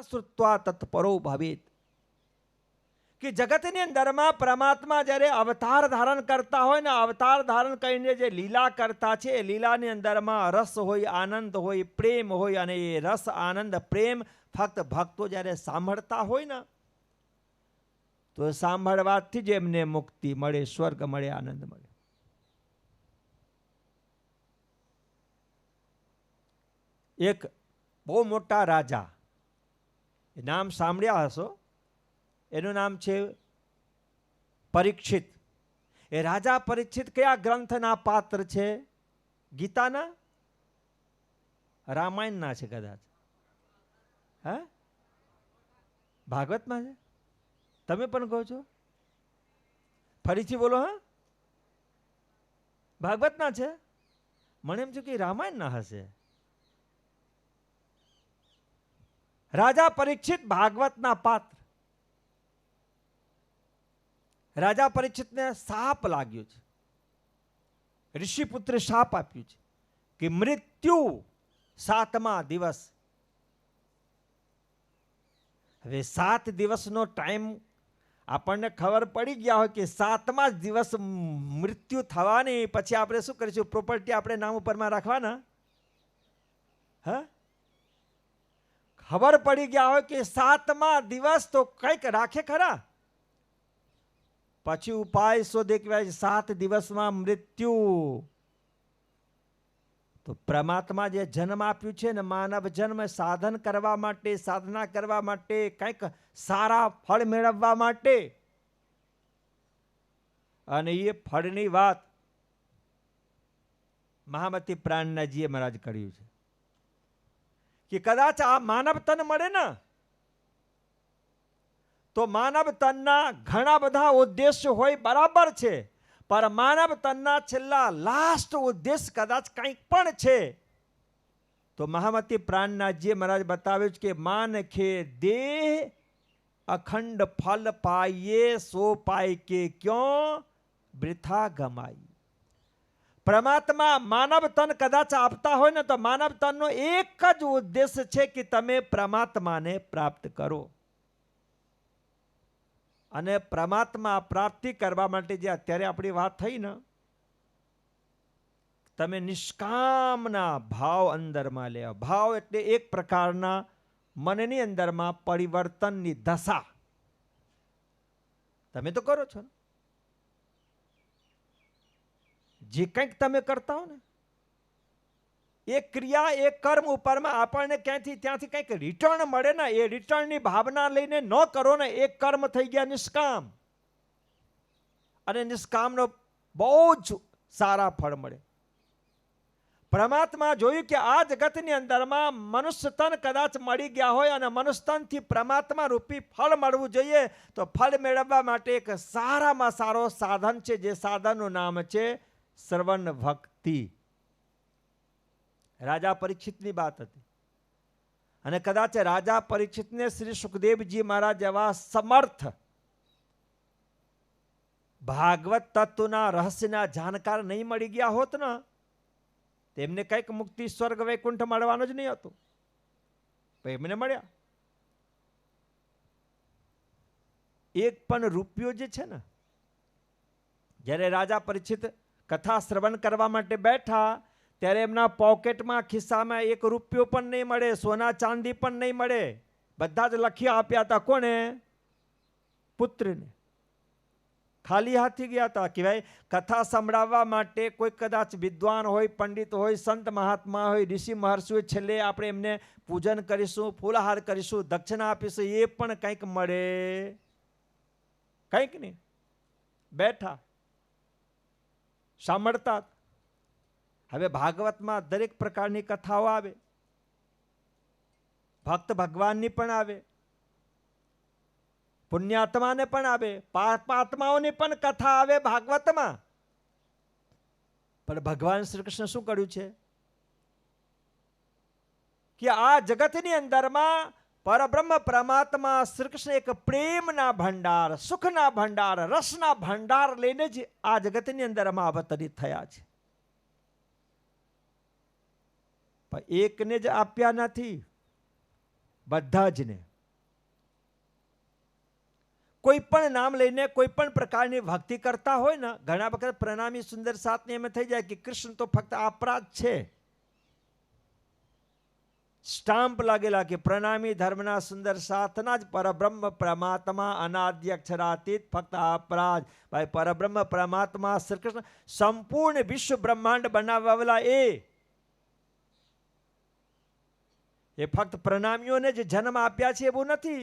શ્રુત્વા તત્પરો ભવેત. કે જગતની અંદરમાં પરમાત્મા જ્યારે અવતાર ધારણ કરતા હોય ને, અવતાર ધારણ કરીને જે લીલા કરતા છે, એ લીલાની અંદરમાં રસ હોય, આનંદ હોય, પ્રેમ હોય, અને એ રસ આનંદ પ્રેમ ફક્ત ભક્તો જ્યારે સાંભળતા હોય ને, તો સાંભળવાથી જ એમને મુક્તિ મળે, સ્વર્ગ મળે, આનંદ મળે. એક બહુ મોટા રાજા, એ નામ સાંભળ્યા હશો, એનું નામ છે પરીક્ષિત. એ રાજા પરીક્ષિત કયા ગ્રંથના પાત્ર છે? ગીતાના? રામાયણના છે કદાચ. હે? ભાગવતમાં છે? તમે પણ કહો છો? ફરીથી બોલો. હા, ભાગવતના છે? મને એમ છે કે રામાયણના હશે. રાજા પરીક્ષિત ભાગવતના પાત્ર. રાજા પરીક્ષિતને શાપ લાગ્યો છે. ઋષિપુત્રે શાપ આપ્યું છે કે મૃત્યુ 7મા દિવસ. હવે 7 દિવસનો ટાઈમ આપણને ખબર પડી ગયા હોય કે 7મા દિવસ મૃત્યુ થવાની, પછી આપણે શું કરીશું? પ્રોપર્ટી આપણે નામ ઉપરમાં રાખવાના. હા, ખબર પડી ગયા હોય કે 7મા દિવસ તો કંઈક રાખે ખરા. પછી ઉપાય શોધે કે 7 દિવસમાં મૃત્યુ. તો પરમાત્મા જે જન્મ આપ્યું છે ને, માનવ જન્મ, સાધન કરવા માટે, સાધના કરવા માટે, કંઈક સારા ફળ મેળવવા માટે. અને એ ફળની વાત મહામતી પ્રાણનાથજીએ મહારાજ કર્યું છે કે કદાચ આ માનવ તન મળે ને, તો માનવ તનના ઘણા બધા ઉદ્દેશ્ય હોય, બરાબર છે, પણ માનવ તનના છેલ્લા લાસ્ટ ઉદ્દેશ્ય કદાચ કંઈક પણ છે. તો મહામતી પ્રાણનાથજીએ મહારાજ બતાવ્યું છે કે માનખે દેહ અખંડ ફલ પાઈએ, સો પાય કે ક્યો વૃથા ગમાઈ. પરમાત્મા માનવ તન કદાચ આપતા હોય ને, તો માનવ તનનો એક જ ઉદ્દેશ્ય છે કે તમે પરમાત્માને પ્રાપ્ત કરો. અને પરમાત્મા પ્રાપ્તિ કરવા માટે જે અત્યારે આપણી વાત થઈ ને, તમે નિષ્કામના ભાવ અંદરમાં લે. ભાવ એટલે એક પ્રકારના મનની અંદરમાં પરિવર્તનની દશા. તમે તો કરો છો ને, જે કંઈક તમે કરતા હો ને, એ ક્રિયા, એ કર્મ ઉપરમાં આપણને ત્યાંથી કંઈક રિટર્ન મળે ને, એ રિટર્નની ભાવના લઈને ન કરો ને, એ કર્મ થઈ ગયા નિષ્કામ. અને નિષ્કામનો બહુ જ સારા ફળ મળે. પરમાત્મા જોયું કે આ જગતની અંદરમાં મનુષ્ય તન કદાચ મળી ગયા હોય અને મનુષ્ય તનથી પરમાત્મા રૂપી ફળ મળવું જોઈએ, તો ફળ મેળવવા માટે એક સારામાં સારો સાધન છે, જે સાધનનું નામ છે શ્રવણ ભક્તિ. રાજા પરીક્ષિતની વાત હતી. અને કદાચ રાજા પરીક્ષિતને શ્રી સુખદેવજી મહારાજ એવા સમર્થ ભાગવત તત્વના રહસ્યના જાણકાર નહીં મળી ગયા હોત ને, તેમને કંઈક મુક્તિ, સ્વર્ગ, વૈકુંઠ મળવાનું જ નહીં હતું. એમને મળ્યા. એક પણ રૂપિયો જે છે ને, જ્યારે રાજા પરીક્ષિત કથા શ્રવણ કરવા માટે બેઠા, ત્યારે એમના પોકેટમાં, ખિસ્સામાં 1 રૂપિયો પણ નહીં મળે, સોના ચાંદી પણ નહીં મળે. બધા જ લખી આપ્યા હતા. કોને? પુત્રને. ખાલી હાથી ગયા હતા કે ભાઈ કથા સંભળાવવા માટે કોઈ કદાચ વિદ્વાન હોય, પંડિત હોય, સંત મહાત્મા હોય, ઋષિ મહર્ષિ હોય, છેલ્લે આપણે એમને પૂજન કરીશું, ફૂલહાર કરીશું, દક્ષિણા આપીશું, એ પણ કંઈક મળે? કંઈક નહીં. બેઠા સાંભળતા. હવે ભાગવતમાં દરેક પ્રકારની કથાઓ આવે, ભક્ત ભગવાનની પણ આવે, પુણ્યાત્માને પણ આવે, પાપાત્માઓની પણ કથા આવે ભાગવતમાં. પણ ભગવાન શ્રી કૃષ્ણ શું કર્યું છે કે આ જગતની અંદરમાં પરબ્રહ્મ પરમાત્મા શ્રી કૃષ્ણ એક પ્રેમના ભંડાર, સુખના ભંડાર, રસના ભંડાર લઈને જ આ જગતની અંદરમાં અવતરિત થયા છે. પણ એકને જ આપ્યા નથી, બધા જ ને. કોઈ પણ નામ લઈને કોઈ પણ પ્રકારની ભક્તિ કરતા હોય ને, ઘણા વખત પ્રણામી સુંદર સાતને એમ થઈ જાય કે કૃષ્ણ તો ફક્ત અપરાધ છે, સ્ટામ્પ લાગેલા કે પ્રણામી ધર્મના સુંદર સાથના જ પરબ્રહ્મ પરમાત્મા અનાદ્ય અક્ષરાતીત ફક્ત અપરાધ. ભાઈ પરબ્રહ્મ પરમાત્મા શ્રી કૃષ્ણ સંપૂર્ણ વિશ્વ બ્રહ્માંડ બનાવવાવાળા એ ફક્ત પ્રણામીઓને જે જન્મ આપ્યા છે એવું નથી.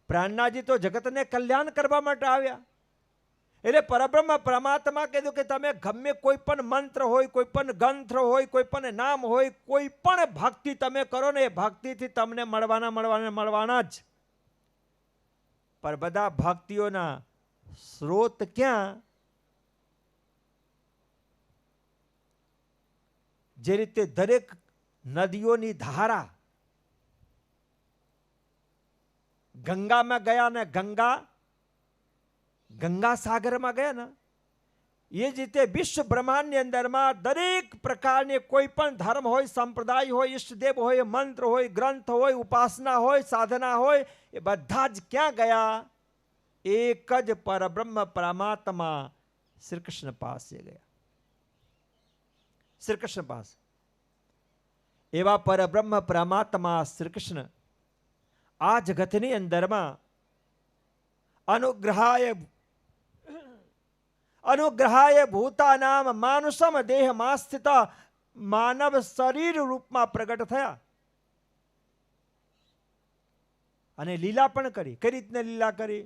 પ્રાણનાજી તો જગતને કલ્યાણ કરવા માટે આવ્યા. એટલે પરબ્રહ્મ પરમાત્મા કીધું કે તમે ગમે કોઈ પણ મંત્ર હોય, કોઈ પણ ગ્રંથ હોય, કોઈ પણ નામ હોય, કોઈ પણ ભક્તિ તમે કરો ને, એ ભક્તિથી તમને મળવાના જ. પર બધા ભક્તિઓના સ્ત્રોત ક્યાં? જે રીતે દરેક નદીઓની ધારા ગંગામાં ગયા ને ગંગા સાગરમાં ગયા ને, એ જ રીતે વિશ્વ બ્રહ્માંડની અંદરમાં દરેક પ્રકારની કોઈ પણ ધર્મ હોય, સંપ્રદાય હોય, ઈષ્ટદેવ હોય, મંત્ર હોય, ગ્રંથ હોય, ઉપાસના હોય, સાધના હોય, એ બધા જ ક્યાં ગયા? એક જ પરબ્રહ્મ પરમાત્મા શ્રી કૃષ્ણ પાસે ગયા. શ્રી કૃષ્ણ પાસે. એવા પરબ્રહ્મ પરમાત્મા શ્રી કૃષ્ણ આ જગતની અંદરમાં અનુગ્રહાય ભૂતાનામ માનુષમ દેહમાં સ્થિતા માનવ શરીર રૂપમાં પ્રગટ થયા અને લીલા પણ કરી. કઈ રીતને લીલા કરી?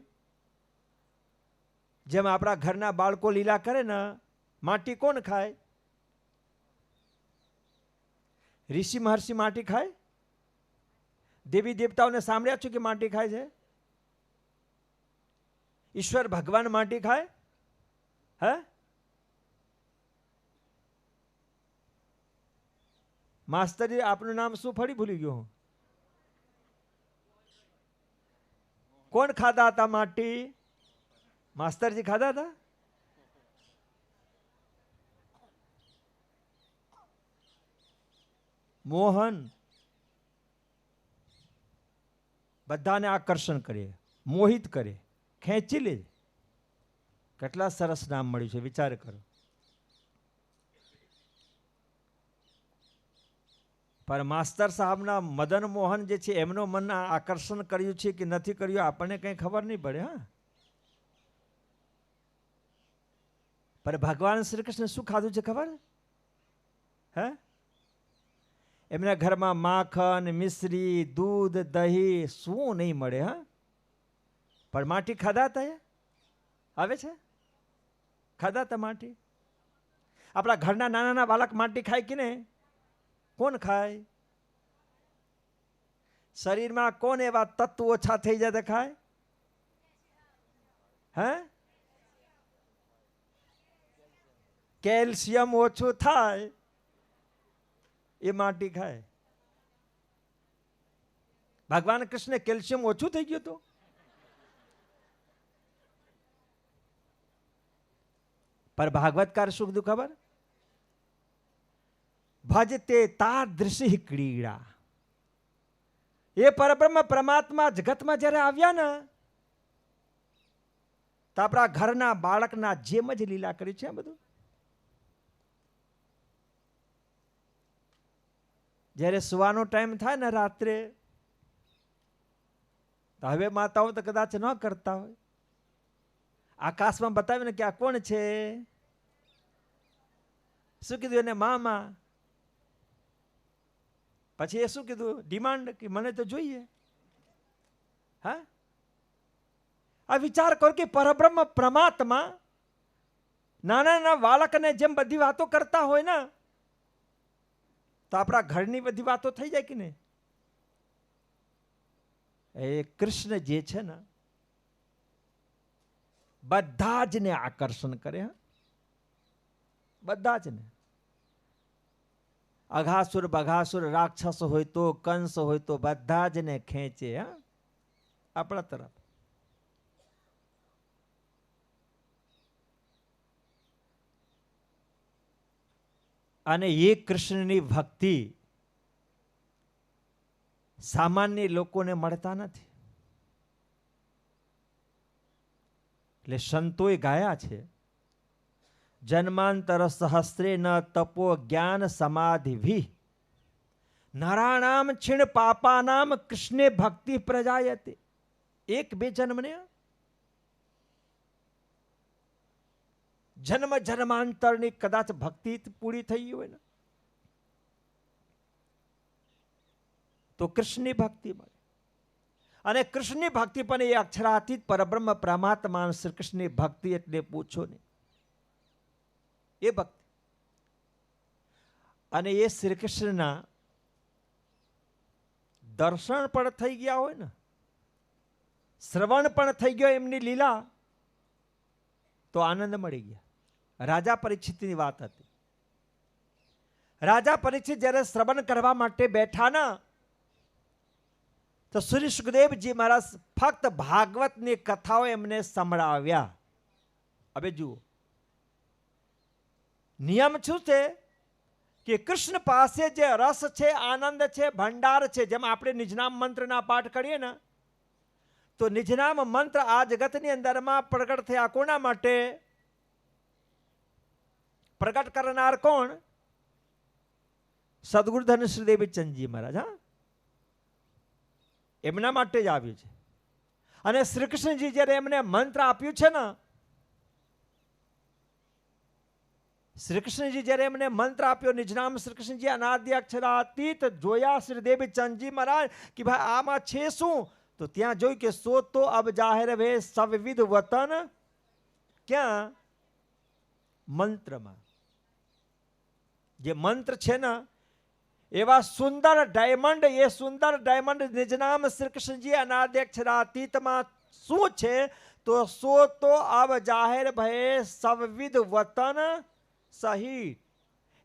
જેમ આપણા ઘરના બાળકો લીલા કરે ને, માટી કોણ ખાય? ઋષિ મહર્ષિ માટી ખાય? દેવી દેવતાઓને સાંભળ્યા છો કે માટી ખાય છે? ઈશ્વર ભગવાન માટી ખાય? હે? માસ્તરજી, આપનું નામ શું ફરી ભૂલી ગયો હું? કોણ ખાધા હતા માટી? માસ્તરજી ખાધા હતા? મોહન. બધાને આકર્ષણ કરે, મોહિત કરે, ખેંચી લે. કેટલા સરસ નામ મળ્યું છે, વિચાર કરો. પણ માસ્તર સાહેબના મદન મોહન જે છે એમનો મન આકર્ષણ કર્યું છે કે નથી કર્યું આપણને કંઈ ખબર નહીં પડે. હા, પણ ભગવાન શ્રી કૃષ્ણ શું ખાધું છે ખબર? હે? એમના ઘરમાં માખણ, મિશ્રી, દૂધ, દહીં શું નહીં મળે. હા, પણ માટી ખાધા હતા. આવે છે? ખાધા હતા માટી? આપણા ઘરના નાના બાળક માટી ખાય કે નહીં? કોણ ખાય? શરીરમાં કોણ એવા તત્વો ઓછા થઈ જાય ખાય? હે? કેલ્શિયમ ઓછું થાય એ માટી ખાય. ભગવાન કૃષ્ણ કેલ્શિયમ ઓછું થઈ ગયું હતું. પર ભાગવતકાર શું કીધું ખબર? ભજતે તાદૃશી ક્રીડા. એ પરબ્રહ્મ પરમાત્મા જગતમાં જ્યારે આવ્યા ને, તો આપણા ઘરના બાળકના જેમ જ લીલા કરી છે. બધું જ્યારે સુવાનો ટાઈમ થાય ને રાત્રે, તો હવે માતાઓ તો કદાચ ન કરતા હોય, આકાશમાં બતાવે ને કે આ કોણ છે? શું કીધું એને? મામા. પછી એ શું કીધું? ડિમાન્ડ, કે મને તો જોઈએ. હા, આ વિચાર કરો કે પરબ્રહ્મ પરમાત્મા નાના નાના બાળકને જેમ બધી વાતો કરતા હોય ને, તો આપણા ઘરની બધી વાતો થઈ જાય કે નહીં? એ કૃષ્ણ જે છે ને, બધા જ ને આકર્ષણ કરે. બધા જ ને. અઘાસુર બઘાસુર રાક્ષસ હોય તો, કંસ હોય તો, બધા જ ને ખેંચે. હા, આપણા તરફ. અને એ કૃષ્ણની ભક્તિ સામાન્ય લોકોને મળતા નથી. એટલે સંતોએ ગાયા છે, જન્માંતર સહસ્રે ન તપો જ્ઞાન સમાધિ નરાણામ છીણ પાપાનામ કૃષ્ણે ભક્તિ પ્રજાયતે. એક બે જન્મને જન્મ જન્માંતરની કદાચ ભક્તિ પૂરી થઈ હોય ને તો કૃષ્ણની ભક્તિ મળે. અને કૃષ્ણની ભક્તિ પણ એ અક્ષરાતીત પરબ્રહ્મ પરમાત્મા શ્રી કૃષ્ણની ભક્તિ એટલે પૂછો ને એ ભક્તિ. અને એ શ્રી કૃષ્ણના દર્શન પણ થઈ ગયા હોય ને, શ્રવણ પણ થઈ ગયો એમની લીલા, તો આનંદ મળી ગયા. રાજા પરીક્ષિતની વાત હતી. રાજા પરીક્ષિત જ્યારે શ્રવણ કરવા માટે બેઠા ના, તો શ્રી સુખદેવજી મહારાજ ફક્ત ભાગવતની કથાઓ એમને સંભળાવ્યા. હવે જુઓ, નિયમ શું છે કે કૃષ્ણ પાસે જે રસ છે, આનંદ છે, ભંડાર છે, જેમ આપણે નિજનામ મંત્રના પાઠ કરીએ ને, તો નિજનામ મંત્ર આ જગતની અંદરમાં પ્રગટ થયા. કોના માટે પ્રગટ કરનાર? કોણ? સદગુરુ ધન શ્રી દેવીચંદજી મહારાજ. હા, એમના માટે જ આવ્યું છે. અને શ્રી કૃષ્ણજી જ્યારે એમને મંત્ર આપ્યું છે ને, શ્રી કૃષ્ણજી જ્યારે એમને મંત્ર આપ્યો, નિજનામ શ્રી કૃષ્ણજી અનાદિ અક્ષરાતીત, જોયા શ્રી દેવીચંદજી મહારાજ કે ભાઈ આમાં છે શું? તો ત્યાં જોયું કે સો તો અબ જાહેર વે સવિવિધ વતન. ક્યાં? મંત્રમાં. જે મંત્ર છે ને એવા સુંદર ડાયમંડ, એ સુંદર ડાયમંડ નિજનામ શ્રી કૃષ્ણજી અનાદિ અક્ષરાતીતમાં શું છે? તો સો તો અબ જાહેર ભય સવિવિધ વતન સહિત.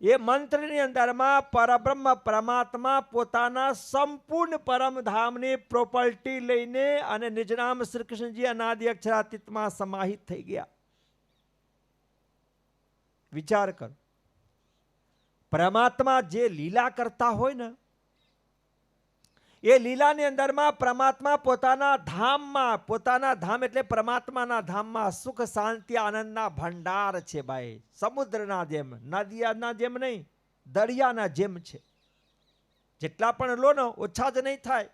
એ મંત્રની અંદરમાં પરબ્રહ્મ પરમાત્મા પોતાના સંપૂર્ણ પરમધામની પ્રોપર્ટી લઈને અને નિજનામ શ્રી કૃષ્ણજી અનાદિ અક્ષરાતીતમાં સમાહિત થઈ ગયા. વિચાર કરો, પરમાત્મા જે લીલા કરતા હોય ને, એ લીલાની અંદરમાં પરમાત્મા પોતાના ધામમાં, પોતાના ધામ એટલે પરમાત્માના ધામમાં સુખ શાંતિ આનંદના ભંડાર છે ભાઈ. સમુદ્રના જેમ, નદીના જેમ નહીં, દરિયાના જેમ છે. જેટલા પણ લો ને ઓછા જ નહીં થાય.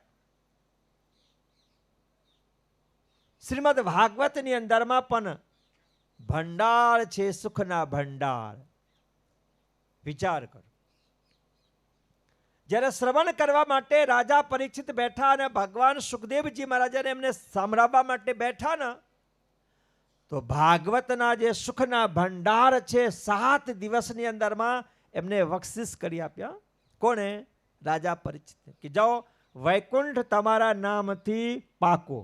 શ્રીમદ ભાગવતની અંદરમાં પણ ભંડાર છે, સુખના ભંડાર. વિચાર કરો, જ્યારે શ્રવણ કરવા માટે રાજા પરીક્ષિત બેઠા અને ભગવાન સુખદેવજી મહારાજાને એમને સાંભળવા માટે બેઠા ને, તો ભાગવતના જે સુખના ભંડાર છે 7 દિવસની અંદરમાં એમને બક્ષિસ કરી આપ્યા. કોણે? રાજા પરીક્ષિત. કે જાઓ વૈકુંઠ તમારા નામથી પાકો.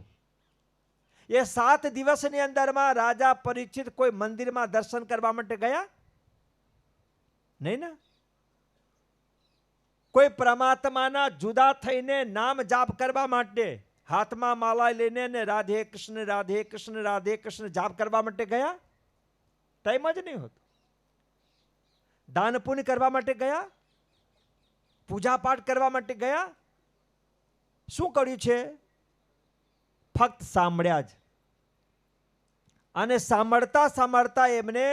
એ 7 દિવસની અંદરમાં રાજા પરીક્ષિત કોઈ મંદિરમાં દર્શન કરવા માટે ગયા નહીં ને? કોઈ પરમાત્માના જુદા થઈને નામ જાપ કરવા માટે હાથમાં માલા લઈને ને રાધે કૃષ્ણ રાધે કૃષ્ણ રાધે કૃષ્ણ જાપ કરવા માટે ગયા? ટાઈમ જ નહીં હોતો. દાન પુણ્ય કરવા માટે ગયા? પૂજા પાઠ કરવા માટે ગયા? શું કર્યું છે? ફક્ત સાંભળ્યા જ. અને સાંભળતા સાંભળતા એમને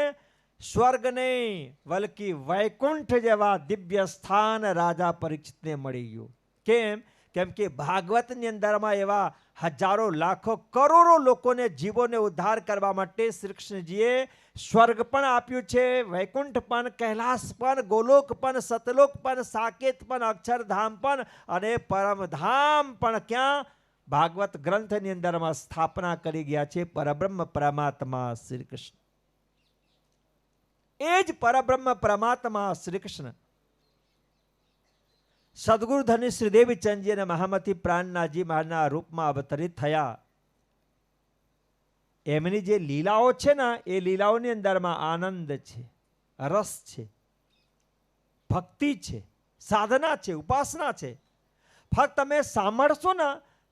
સ્વર્ગ નહીં બલકી વૈકુંઠ જેવા દિવ્ય સ્થાન રાજા પરીક્ષિતને મળી ગયું. કેમ? કેમ કે ભાગવતની અંદરમાં એવા હજારો લાખો કરોડો લોકોને, જીવોને ઉદ્ધાર કરવા માટે શ્રી કૃષ્ણજીએ સ્વર્ગ પણ આપ્યું છે, વૈકુંઠ પણ, કૈલાસ પણ, ગોલોક પણ, સતલોક પણ, સાકેત પણ, અક્ષરધામ પણ અને પરમધામ પણ. ક્યાં? ભાગવત ગ્રંથની અંદરમાં સ્થાપના કરી ગયા છે પરબ્રહ્મ પરમાત્મા શ્રી કૃષ્ણ. એ જ પરબ્રહ્મ પરમાત્મા શ્રી કૃષ્ણ સદગુરુ ધની શ્રી દેવીચંદજી અને મહામતી પ્રાણનાથજી મહારાજના રૂપમાં અવતરિત થયા. એમની જે લીલાઓ છે ને, એ લીલાઓની અંદરમાં આનંદ છે, રસ છે, ભક્તિ છે, સાધના છે, ઉપાસના છે. ફક્ત તમે સાંભળશો ને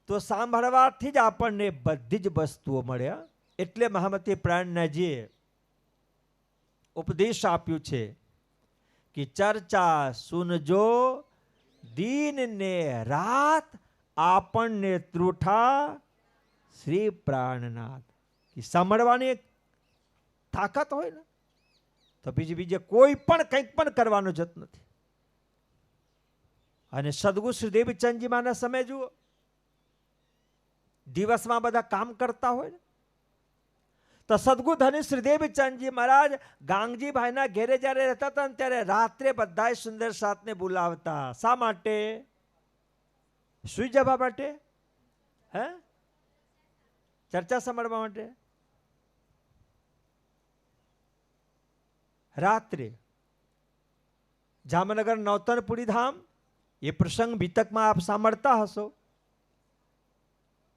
તો સાંભળવાથી જ આપણને બધી જ વસ્તુઓ મળે. એટલે મહામતી પ્રાણનાથજીએ ઉપદેશ આપ્યું છે કે ચર્ચા સુનજો દિન ને રાત, આપણને ત્રુઠા શ્રી પ્રાણનાથ. કે સાંભળવાની એક તાકાત હોય ને તો બીજે કોઈ પણ કંઈક પણ કરવાનું જત નથી. અને સદગુરુ શ્રી દેવચંદજી માના સમય જુઓ, દિવસમાં બધા કામ કરતા હોય ને તો સદગુરુ ધની શ્રી દેવચંદજી મહારાજ ગાંગજીભાઈના ઘેરે જ્યારે રહેતા હતા ને ત્યારે રાત્રે બધા સુંદર સાથને બોલાવતા. શા માટે? સુઈ જવા માટે? હે? ચર્ચા સાંભળવા માટે? રાત્રે જામનગર નવતનપુરી ધામ એ પ્રસંગ બીતકમાં આપ સાંભળતા હશો.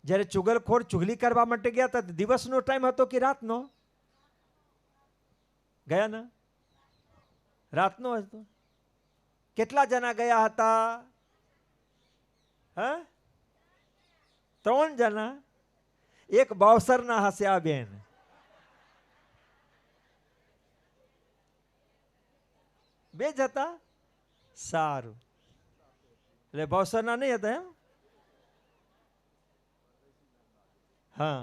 જ્યારે ચુગલખોર ચુગલી કરવા માટે ગયા હતા, દિવસનો ટાઈમ હતો કે રાતનો? ગયા ને? રાતનો હતો. કેટલા જણા ગયા હતા? હા, 3 જણા. એક બાવસરના હશે આ બેન. બે જ હતા? સારું. એટલે બાવસરના નહીં હતા એમ? હા,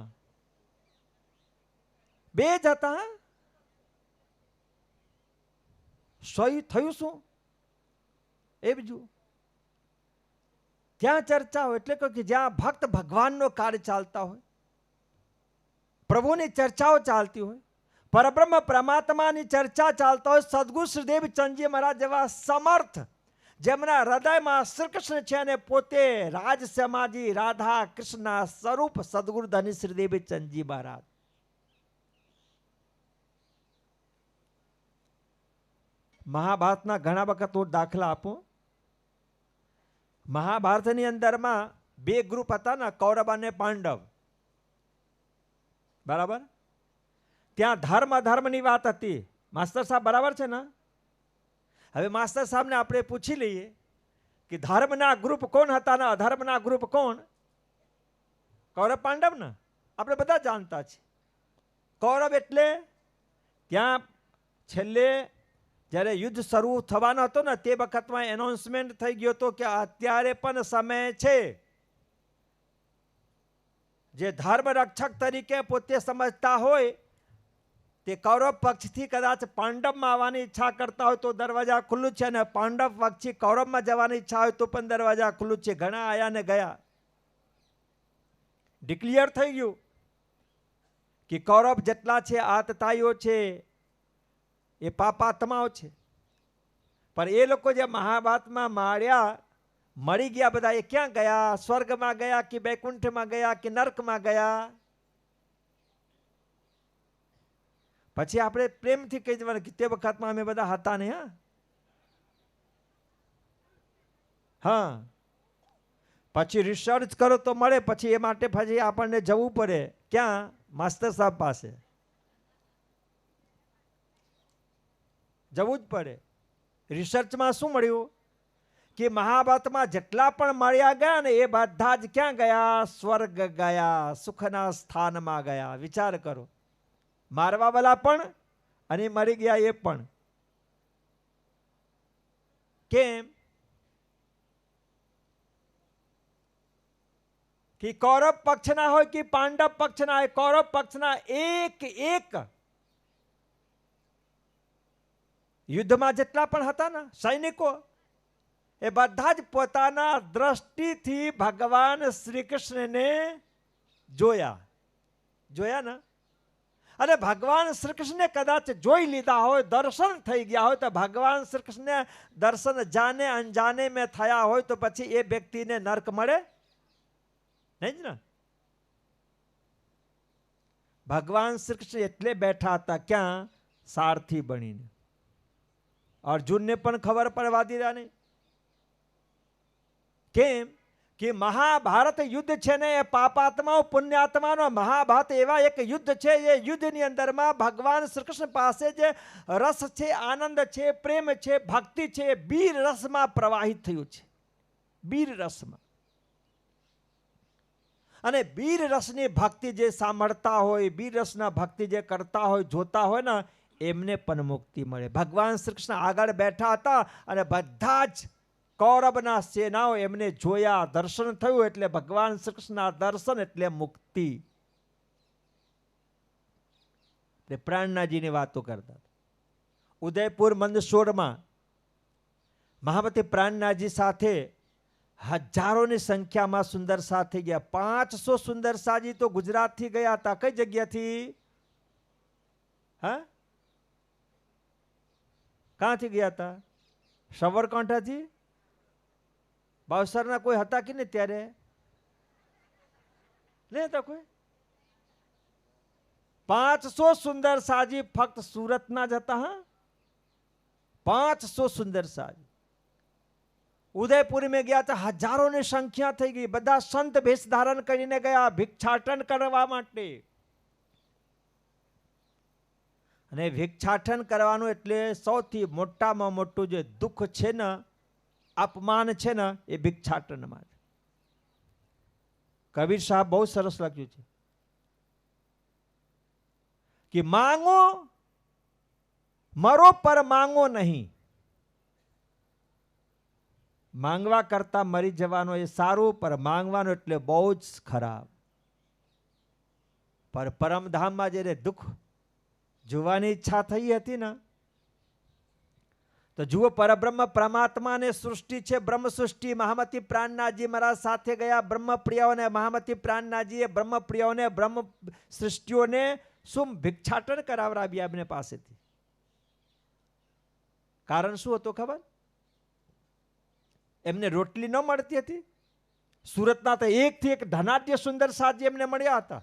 બે જ હતા. સોય થયું શું એ બીજું. ત્યાં ચર્ચા હોય એટલે કે જ્યાં ભક્ત ભગવાનનો કાર્ય ચાલતા હોય, પ્રભુની ચર્ચાઓ ચાલતી હોય, પરબ્રહ્મ પરમાત્માની ચર્ચા ચાલતા હોય, સદગુરુ શ્રી દેવચંદજી મહારાજ જેવા સમર્થ જેમના હૃદયમાં શ્રી કૃષ્ણ છે અને પોતે રાજસમાજી રાધા કૃષ્ણના સ્વરૂપ સદગુરુ ધની શ્રી દેવચંદજી મહારાજ. મહાભારતના ઘણા વખત હું દાખલા આપું. મહાભારતની અંદરમાં 2 ગ્રુપ હતા ને, કૌરવ અને પાંડવ. બરાબર? ત્યાં ધર્મની વાત હતી. માસ્ટર સાહેબ બરાબર છે ને? હવે માસ્ટર સાહેબને આપણે પૂછી લઈએ કે ધર્મના ગ્રુપ કોણ હતા ને અધર્મના ગ્રુપ કોણ? કૌરવ પાંડવ ને આપણે બધા જાણતા છીએ. કૌરવ એટલે ત્યાં છેલ્લે જ્યારે યુદ્ધ શરૂ થવાનો હતો ને તે વખતમાં એનાઉન્સમેન્ટ થઈ ગયો હતો કે અત્યારે પણ સમય છે. જે ધર્મ રક્ષક તરીકે પોતે સમજતા હોય તે કૌરવ પક્ષથી કદાચ પાંડવમાં આવવાની ઈચ્છા કરતા હોય તો દરવાજા ખુલ્લું છે, અને પાંડવ પક્ષથી કૌરવમાં જવાની ઈચ્છા હોય તો પણ દરવાજા ખુલ્લું છે. ઘણા આયા ને ગયા. ડિક્લિયર થઈ ગયું કે કૌરવ જેટલા છે આતતાઈઓ છે, એ પાપાત્માઓ છે. પણ એ લોકો જે મહાભારતમાં મરી ગયા બધા, એ ક્યાં ગયા? સ્વર્ગમાં ગયા કે વૈકુંઠમાં ગયા કે નર્કમાં ગયા? પછી આપણે પ્રેમથી કહી દેવાનું કે તે વખતમાં અમે બધા હતા ને. હા, પછી રિસર્ચ કરો તો મળે. પછી એ માટે પછી આપણને જવું પડે. ક્યાં? માસ્ટર સાહેબ પાસે જવું જ પડે. રિસર્ચમાં શું મળ્યું કે મહાભારતમાં જેટલા પણ મળ્યા ગયા ને એ બધા જ ક્યાં ગયા? સ્વર્ગ ગયા, સુખના સ્થાનમાં ગયા. વિચાર કરો. મારવા વાળા પણ અને મરી ગયા એ પણ. કેમ? કે કૌરવ પક્ષના હોય કે પાંડવ પક્ષના હોય, કૌરવ પક્ષના એક યુદ્ધમાં જેટલા પણ હતા ને સૈનિકો, એ બધા જ પોતાના દ્રષ્ટિથી ભગવાન શ્રી કૃષ્ણને જોયા ને. અને ભગવાન શ્રી કૃષ્ણને કદાચ જોઈ લીધા હોય, દર્શન થઈ ગયા હોય, તો ભગવાન શ્રી કૃષ્ણને દર્શન જાને અનજાને મેં થયા હોય તો પછી એ વ્યક્તિને નર્ક મળે નહીં જ ને. ભગવાન શ્રી કૃષ્ણ એટલે બેઠા હતા ક્યાં? સારથી બનીને. અર્જુનને પણ ખબર પડવા દીધા નહીં. કેમ? કે મહાભારત યુદ્ધ છે ને એ પાપાત્માઓ પુણ્યાત્માનો મહાભારત એવા એક યુદ્ધ છે. એ યુદ્ધની અંદરમાં ભગવાન શ્રી કૃષ્ણ પાસે જે રસ છે, આનંદ છે, પ્રેમ છે, ભક્તિ છે, બીર રસમાં પ્રવાહિત થયું છે. બીર રસમાં. અને બીર રસની ભક્તિ જે સાંભળતા હોય, બીર રસના ભક્તિ જે કરતા હોય, જોતા હોય ને, એમને પણ મુક્તિ મળે. ભગવાન શ્રી કૃષ્ણ આગળ બેઠા હતા અને બધા જ કૌરવના સેનાઓ એમને જોયા, દર્શન થયું. એટલે ભગવાન શ્રી કૃષ્ણના દર્શન એટલે મુક્તિ. તે પ્રાણનાથજીની વાતો કરતા. ઉદયપુર મંદસોરમાં મહામતી પ્રાણનાથજી સાથે હજારોની સંખ્યામાં સુંદર સા થઈ ગયા. 500 સુંદર સાજી તો ગુજરાતથી ગયા હતા. કઈ જગ્યાથી? હા, ક્યાંથી ગયા હતા? સાબરકાંઠાથી. ભાવસરના કોઈ હતા કે નહીં ત્યારે? નહીં હતા કોઈ. 500 સુંદર સાજી ફક્ત સુરતના જ હતા. હા, 500 સુંદર સાજી. ઉદયપુર મેં ગયા હતા, હજારોની સંખ્યા થઈ ગઈ. બધા સંત ભેષ ધારણ કરીને ગયા ભિક્ષાટન કરવા માટે. અને ભિક્ષાટન કરવાનું એટલે સૌથી મોટામાં મોટું જે દુઃખ છે ને, અપમાન છે ને, એ ભિક્ષાટનમાં. કબીર સાહેબ બહુ સરસ લખ્યું છે કે માંગો મરો પર માંગો નહીં. માંગવા કરતા મરી જવાનો એ સારું, પર માંગવાનું એટલે બહુ જ ખરાબ. પર પરમધામમાં જ્યારે દુઃખ જોવાની ઈચ્છા થઈ હતી ને, તો જુઓ પરબ્રહ્મ પરમાત્માને સૃષ્ટિ છે, બ્રહ્મ સૃષ્ટિ. મહામતી પ્રાણનાથજી મહારાજ સાથે ગયા. બ્રહ્મપ્રિયોને મહામતી પ્રાણનાથજીએ બ્રહ્મપ્રિયોને બ્રહ્મ સૃષ્ટિઓને શું ભિક્ષાટન કરાવરાવ્યા એમને પાસેથી. કારણ શું હતું ખબર? એમને રોટલી ન મળતી હતી. સુરતના તો એકથી એક ધનાઢ્ય સુંદર સાજી એમને મળ્યા હતા.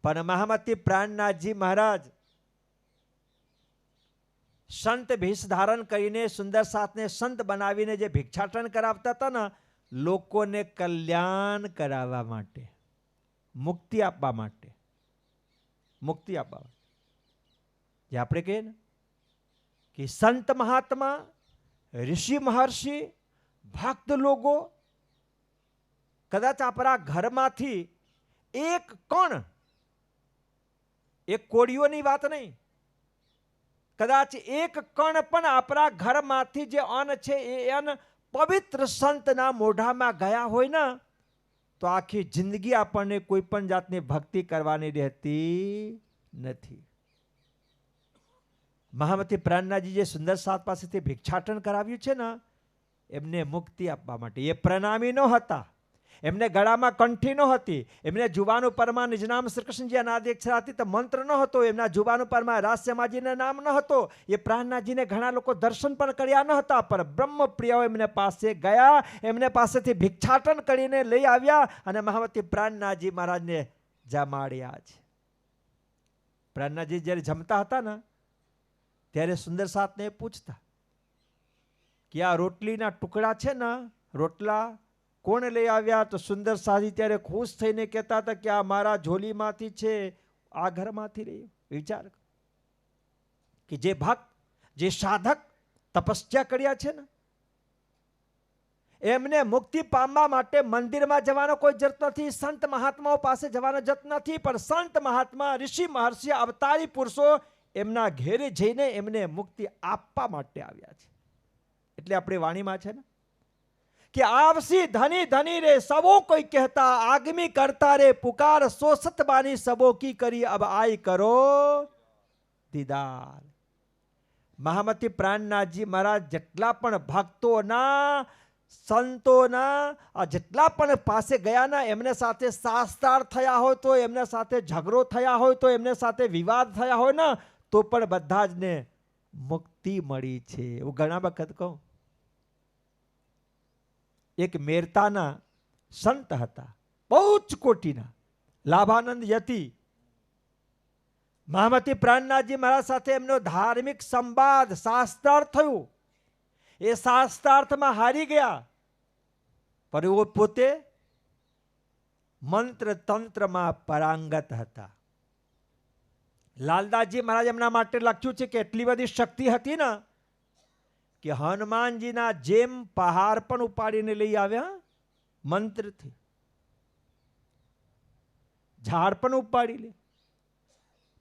પણ મહામતી પ્રાણનાથજી મહારાજ સંત ભેષ ધારણ કરીને સુંદર સાથને સંત બનાવીને જે ભિક્ષાટન કરાવતા હતા ને, લોકોને કલ્યાણ કરાવવા માટે, મુક્તિ આપવા માટે. મુક્તિ આપવા માટે. જે આપણે કહીએ ને કે સંત મહાત્મા, ઋષિ મહર્ષિ, ભક્ત લોકો કદાચ આપણા ઘરમાંથી એક કણ, એક કોળીઓની વાત નહીં, કદાચ એક કણ પણ આપણા ઘરમાંથી જે અન્ન છે એ અન્ન પવિત્ર સંતના મોઢામાં ગયા હોય ને, તો આખી જિંદગી આપણને કોઈ પણ જાતની ભક્તિ કરવાની રહેતી નથી. મહામતી પ્રાણનાથજી જે સુંદર સાત પાસેથી ભિક્ષાટન કરાવ્યું છે ને, એમને મુક્તિ આપવા માટે. એ પ્રણામી ન હતા, એમને ગળામાં કંઠી ન હતી, એમને જુવાનું પરમાં નિજનામ શ્રી કૃષ્ણજી અનાદિક્ષરા હતી તો મંત્ર ન હતો, એમના જુવાનું પરમાં રાસમાજીને નામ ન હતો. એ પ્રાણનાથજીને ઘણા લોકો દર્શન પણ કર્યા ન હતા, પણ બ્રહ્મપ્રિય એમને પાસે ગયા, એમને પાસેથી ભિક્ષાટન કરીને લઈ આવ્યા અને મહામતી પ્રાણનાથજી મહારાજને જમાડ્યા છે. પ્રાણનાથજી જ્યારે જમતા હતા ને, ત્યારે સુંદર સાતને પૂછતા કે આ રોટલીના ટુકડા છે ને, રોટલા કોણે લઈ આવ્યા? તો સુંદર સાજી ત્યારે ખુશ થઈને કહેતા હતા કે આ મારા ઝોલીમાંથી છે, આ ઘરમાંથી લઈ. વિચાર કે જે ભક્ત, જે સાધક તપસ્યા કર્યા છે ને, એમને મુક્તિ પામવા માટે મંદિરમાં જવાનો કોઈ જરૂર નથી, સંત મહાત્માઓ પાસે જવાનો જરૂર નથી, પણ સંત મહાત્મા, ઋષિ મહર્ષિ, અવતારી પુરુષો એમના ઘેરે જઈને એમને મુક્તિ આપવા માટે આવ્યા છે. એટલે આપણે વાણીમાં છે ને કે આવસી ધની ધની રે સબો કોઈ કહેતા, આગમી કરતા રે પુકાર, સોસત બાની સબો કી કરી, અબ આઈ કરો દીદાર. મહામતી પ્રાણનાથજી મહારાજ જેટલા પણ ભક્તોના, સંતોના જેટલા પણ પાસે ગયા ના, એમને સાથે શાસ્ત્રાર્થ થયા હોય તો, એમના સાથે ઝઘડો થયા હોય તો, એમને સાથે વિવાદ થયા હોય ને, તો પણ બધા જ ને મુક્તિ મળી છે. હું ઘણા વખત કહું, એક મેરતાના સંત હતા, બહુ જ કોટીના, લાભાનંદ યતિ. મહામતી પ્રાણનાથજી મહારાજ સાથે એમનો ધાર્મિક સંવાદ, શાસ્ત્રાર્થ થયું. એ શાસ્ત્રાર્થમાં હારી ગયા, પણ એ પોતે મંત્ર તંત્રમાં પરાંગત હતા. લાલદાસજી મહારાજ એમના માટે લખ્યું છે કે એટલી બધી શક્તિ હતી ને કે હનુમાનજીના જેમ પહાડ પણ ઉપાડીને લઈ આવ્યા મંત્રથી. ઝાડ પણ ઉપાડી લે.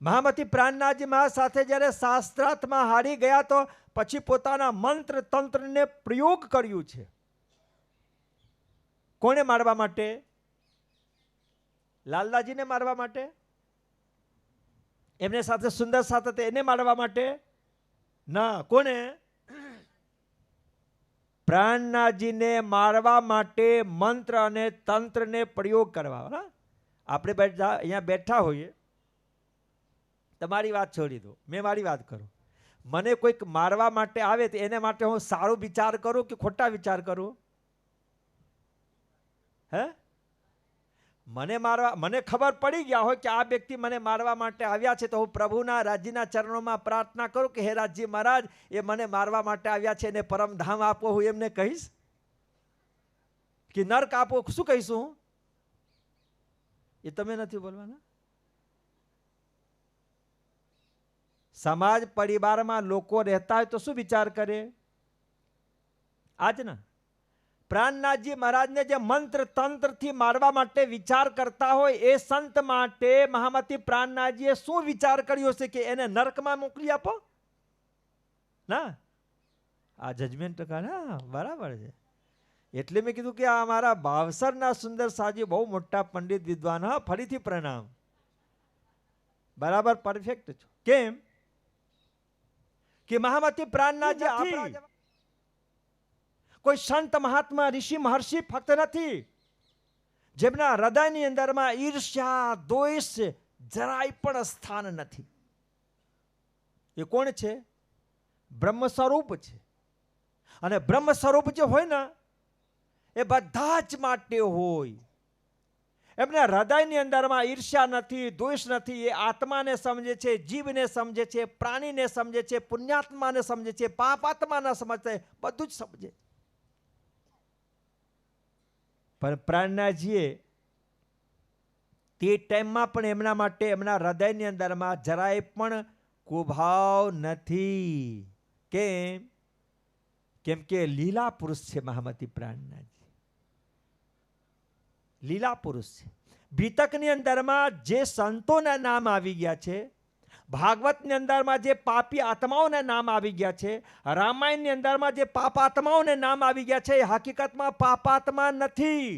મહામતી પ્રાણનાથજી મહારાજ સાથે જ્યારે શાસ્ત્રાર્થમાં હારી ગયા તો પછી પોતાના મંત્ર તંત્રને પ્રયોગ કર્યું છે. કોને મારવા માટે? લાલદાસજીને મારવા માટે. એમને સાથે સુંદર સાથે એને મારવા માટે ના, કોને? પ્રાણનાથજીને મારવા માટે મંત્ર અને તંત્રને પ્રયોગ કરવા. આપણે બેઠા અહીંયા બેઠા હોઈએ, તમારી વાત છોડી દો, મેં મારી વાત કરું. મને કોઈક મારવા માટે આવે તો એને માટે હું સારો વિચાર કરું કે ખોટા વિચાર કરું? હે? મને મારવા, મને ખબર પડી ગયા હોય કે આ વ્યક્તિ મને મારવા માટે આવ્યા છે, તો હું પ્રભુના રાજ્યના ચરણોમાં પ્રાર્થના કરું કે હે રાજ્ય મહારાજ, એ મને મારવા માટે આવ્યા છે એને પરમધામ આપો, હું એમને કહીશ કે નર્ક આપો? શું કહીશું? એ તમે નથી બોલવાના. સમાજ પરિવારમાં લોકો રહેતા હોય તો શું વિચાર કરે? આજ ના પ્રાણનાથજી મહારાજને જે મંત્ર તંત્રથી મારવા માટે વિચાર કરતા હોય એ સંત માટે મહામતી પ્રાણનાથજીએ શું વિચાર કર્યો છે કે એને નરકમાં મોકલી આપો? ના, આ જજમેન્ટ બરાબર છે. એટલે મેં કીધું કે આ અમારા ભાવસરના સુંદર સાજી બહુ મોટા પંડિત વિદ્વાન. હા, ફરીથી પ્રણામ. બરાબર, પરફેક્ટ છો. કેમ કે મહામતી પ્રાણનાથજી આપણા કોઈ સંત મહાત્મા ઋષિ મહર્ષિ ફક્ત નથી જેમના હૃદયની અંદરમાં ઈર્ષ્યા દ્વેષ જરાય પણ સ્થાન નથી. એ કોણ છે? બ્રહ્મ સ્વરૂપ છે. અને બ્રહ્મ સ્વરૂપ જે હોય ને એ બધા જ માટે હોય. એમના હૃદયની અંદરમાં ઈર્ષ્યા નથી, દ્વેષ નથી. એ આત્માને સમજે છે, જીવને સમજે છે, પ્રાણીને સમજે છે, પુણ્યાત્માને સમજે છે, પાપાત્માને સમજે, બધું જ સમજે. પણ પ્રાણનાથજીએ તે ટાઈમમાં પણ એમના માટે એમના હૃદયની અંદરમાં જરાય પણ કુભાવ નથી. કેમ? કેમ કે લીલા પુરુષ છે મહામતી પ્રાણનાથજી. લીલા પુરુષ છે. બીતકની અંદરમાં જે સંતોના નામ આવી ગયા છે, ભાગવતની અંદરમાં જે પાપી આત્માઓના નામ આવી ગયા છે, રામાયણની અંદરમાં જે પાપ આત્માઓને નામ આવી ગયા છે, એ હકીકતમાં પાપાત્મા નથી.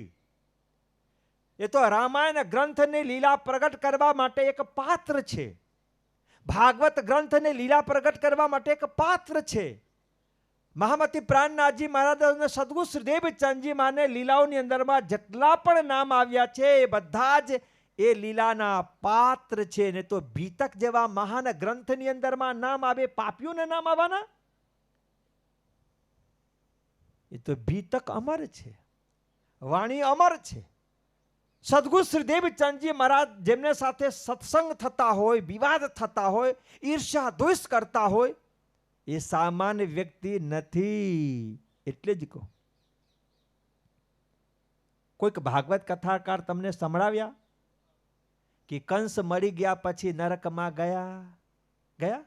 એ તો રામાયણ ગ્રંથની લીલા પ્રગટ કરવા માટે એક પાત્ર છે. ભાગવત ગ્રંથને લીલા પ્રગટ કરવા માટે એક પાત્ર છે. મહામતી પ્રાણનાથજી મહારાજ અને સદગુરુ શ્રીદેવ ચંદજી માને લીલાઓની અંદરમાં જેટલા પણ નામ આવ્યા છે એ બધા જ એ લીલાના પાત્ર છે. ને તો બીતક જેવા મહાન ગ્રંથની અંદરમાં નામ આવે, પાપીઓને નામ આવવાના? એ તો બીતક અમર છે, વાણી અમર છે. સદગુરુ શ્રીદેવ ચંદજી મહારાજ જેમને સાથે સત્સંગ થતા હોય, વિવાદ થતા હોય, ઈર્ષ્યા દ્વેષ કરતા હોય, એ સામાન્ય વ્યક્તિ નથી. એટલે જ કહું, કોઈક ભાગવત કથાકાર તમને સંભળાવ્યા કે કંસ મરી ગયા પછી નરકમાં ગયા?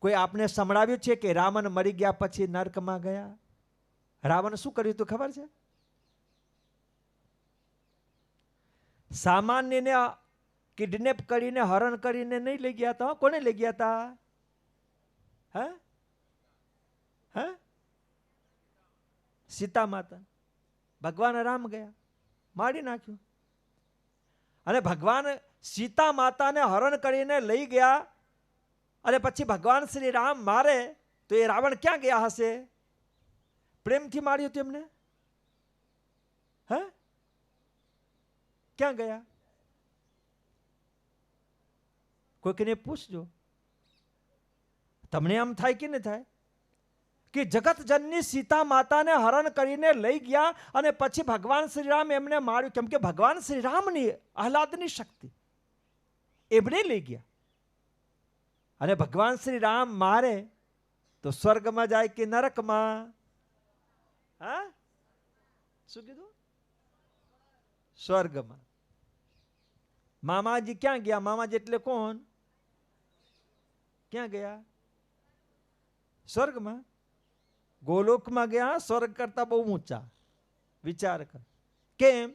કોઈ આપને સંભળાવ્યું છે કે રાવણ મરી ગયા પછી નરકમાં ગયા? રાવણ શું કર્યું તું ખબર છે? સામાન્યને કિડનેપ કરીને હરણ કરીને નહીં લઈ ગયા હતા. કોને લઈ ગયા હતા? સીતા માતા. ભગવાન રામ ગયા, મારી નાખ્યું. અને ભગવાન સીતા માતાને હરણ કરીને લઈ ગયા અને પછી ભગવાન શ્રી રામ મારે તો એ રાવણ ક્યાં ગયા હશે? પ્રેમથી માર્યું તેમને. ક્યાં ગયા? કોઈકને પૂછજો. તમને આમ થાય કે નહીં થાય કે જગત જનની સીતા માતાને હરણ કરીને લઈ ગયા અને પછી ભગવાન શ્રી રામ એમને માર્યું? કેમ કે ભગવાન શ્રી રામની આહલાદની શક્તિ એમને લઈ ગયા. અને ભગવાન શ્રી રામ મારે તો સ્વર્ગમાં જાય કે નરકમાં? શું કીધું? સ્વર્ગમાં. મામાજી ક્યાં ગયા? મામાજી એટલે કોણ? ક્યાં ગયા? સ્વર્ગમાં. ગોલોકમાં ગયા. સ્વર્ગ કરતા બહુ ઊંચા. વિચાર કર. કેમ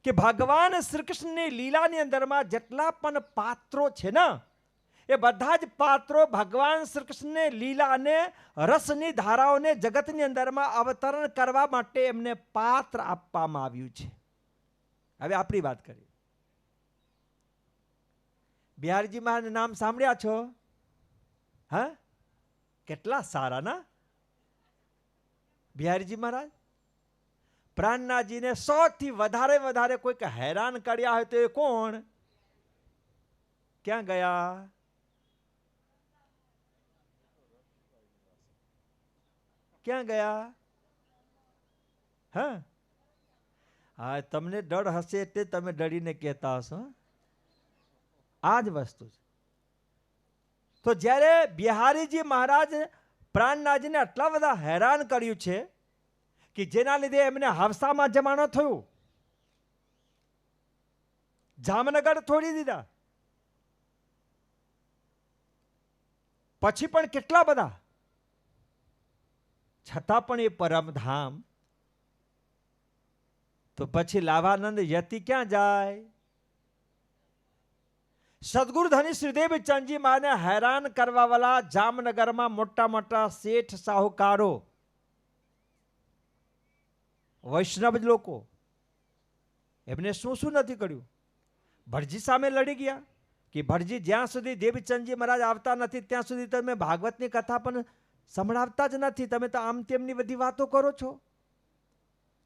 કે ભગવાન શ્રી કૃષ્ણની લીલાની અંદરમાં જેટલા પણ પાત્રો છે ને એ બધા જ પાત્રો ભગવાન શ્રી કૃષ્ણને લીલા અને રસની ધારાઓને જગતની અંદરમાં અવતરણ કરવા માટે એમને પાત્ર આપવામાં આવ્યું છે. હવે આપણી વાત કરીએ. બિહારીજી મહારાજ નામ સાંભળ્યા છો? હા, કેટલા સારા ના બિહારીજી મહારાજ. પ્રાણનાથજીને સૌથી વધારે કોઈક હેરાન કર્યા હોય તો એ કોણ? ક્યાં ગયા? ક્યાં ગયા? હા હા, તમને ડર હશે એટલે તમે ડરીને કહેતા હશો. આ જ વસ્તુ છે. તો જ્યારે બિહારીજી મહારાજ પ્રાણનાથજીને આટલા બધા હેરાન કર્યું છે કે જેના લીધે એમને હાવસામાં જમાનો થયું, જામનગર છોડી દીધા, પછી પણ કેટલા બધા, છતાં પણ એ પરમધામ. તો પછી લાભાનંદ યતિ ક્યાં જાય? સદગુરુ ધની શ્રીદેવ ચંદજી માને હેરાન કરવા વાળા જામનગરમાં મોટા મોટા શેઠ સાહુકારો, વૈષ્ણવ લોકો, એમને શું શું નથી કર્યું? ભટજી સામે લડી ગયા કે ભટજી જ્યાં સુધી દેવચંદજી મહારાજ આવતા નથી ત્યાં સુધી તમે ભાગવતની કથા પણ સંભળાવતા જ નથી. તમે તો આમ તેમની બધી વાતો કરો છો.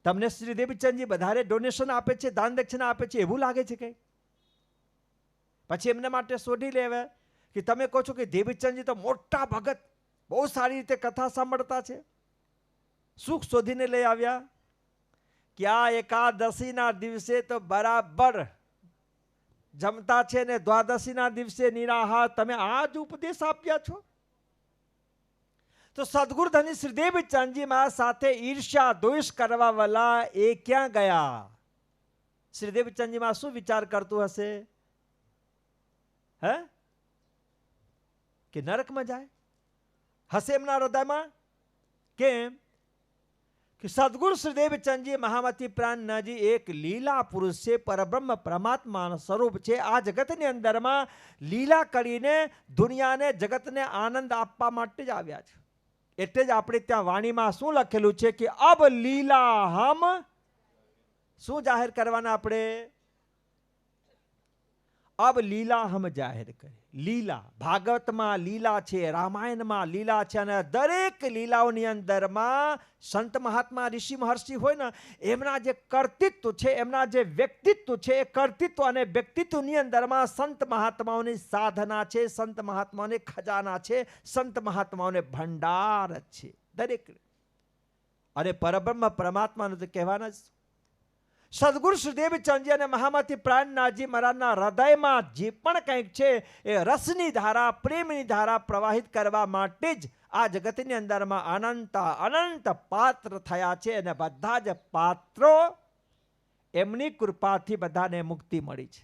તમને શ્રી દેવચંદજી વધારે ડોનેશન આપે છે, દાન દક્ષિણા આપે છે એવું લાગે છે કે? પછી એમના માટે શોધી લેવે કે તમે કહો છો કે દેવચંદજી તો મોટા ભગત, બહુ સારી રીતે કથા સાંભળતા છે. સુખ શોધીને લઈ આવ્યા કે આ એકાદશીના દિવસે તો બરાબર જમતા છે ને દ્વાદશીના દિવસે નિરાહાર. તમે આ જ ઉપદેશ આપ્યા છો? તો સદગુરુ ધની શ્રીદેવ ચંદજી મહારાજ સાથે ઈર્ષ્યા દ્વેષ કરવા વાળા એ ક્યાં ગયા? શ્રીદેવ ચંદજી મહારાજ શું વિચાર કરતું હશે? હે કે નરકમાં જાય હશે એમના હૃદયમાં? કેમ કે સદગુરુ શ્રીદેવ ચંદજી મહામતી પ્રાણનાથજી એક લીલા પુરુષ છે, પરબ્રહ્મ પરમાત્માનું સ્વરૂપ છે. આ જગતની અંદરમાં લીલા કરીને દુનિયાને જગતને આનંદ આપવા માટે જ આવ્યા છે. એટલે જ આપણે ત્યાં વાણીમાં શું લખેલું છે કે અબ લીલા હમ શું જાહેર કરવાના? આપણે અબ લીલા હમ જાહેર કરે. લીલા ભાગવતમાં લીલા છે, રામાયણમાં લીલા છે, અને દરેક લીલાઓની અંદરમાં સંત મહાત્મા ઋષિ મહર્ષિ હોય ને એમના જે કર્તૃત્વ છે, એમના જે વ્યક્તિત્વ છે, એ કર્તૃત્વ અને વ્યક્તિત્વની અંદરમાં સંત મહાત્માઓની સાધના છે, સંત મહાત્માઓને ખજાના છે, સંત મહાત્માઓને ભંડાર છે દરેક. અને પરબ્રહ્મ પરમાત્માનું તો કહેવાના જ. સદગુરુ શ્રીદેવ ચંદજી અને મહામતી પ્રાણનાથજી મહારાજના હૃદયમાં જે પણ કંઈક છે એ રસની ધારા, પ્રેમની ધારા પ્રવાહિત કરવા માટે જ આ જગતની અંદરમાં અનંત પાત્ર થયા છે. અને બધા જ પાત્રો એમની કૃપાથી બધાને મુક્તિ મળી છે.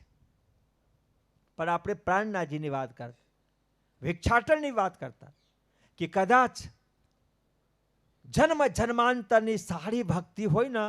પણ આપણે પ્રાણનાથજીની વાત કરતા, ભિક્ષાટનની વાત કરતા કે કદાચ જન્મ જન્માંતરની સારી ભક્તિ હોય ને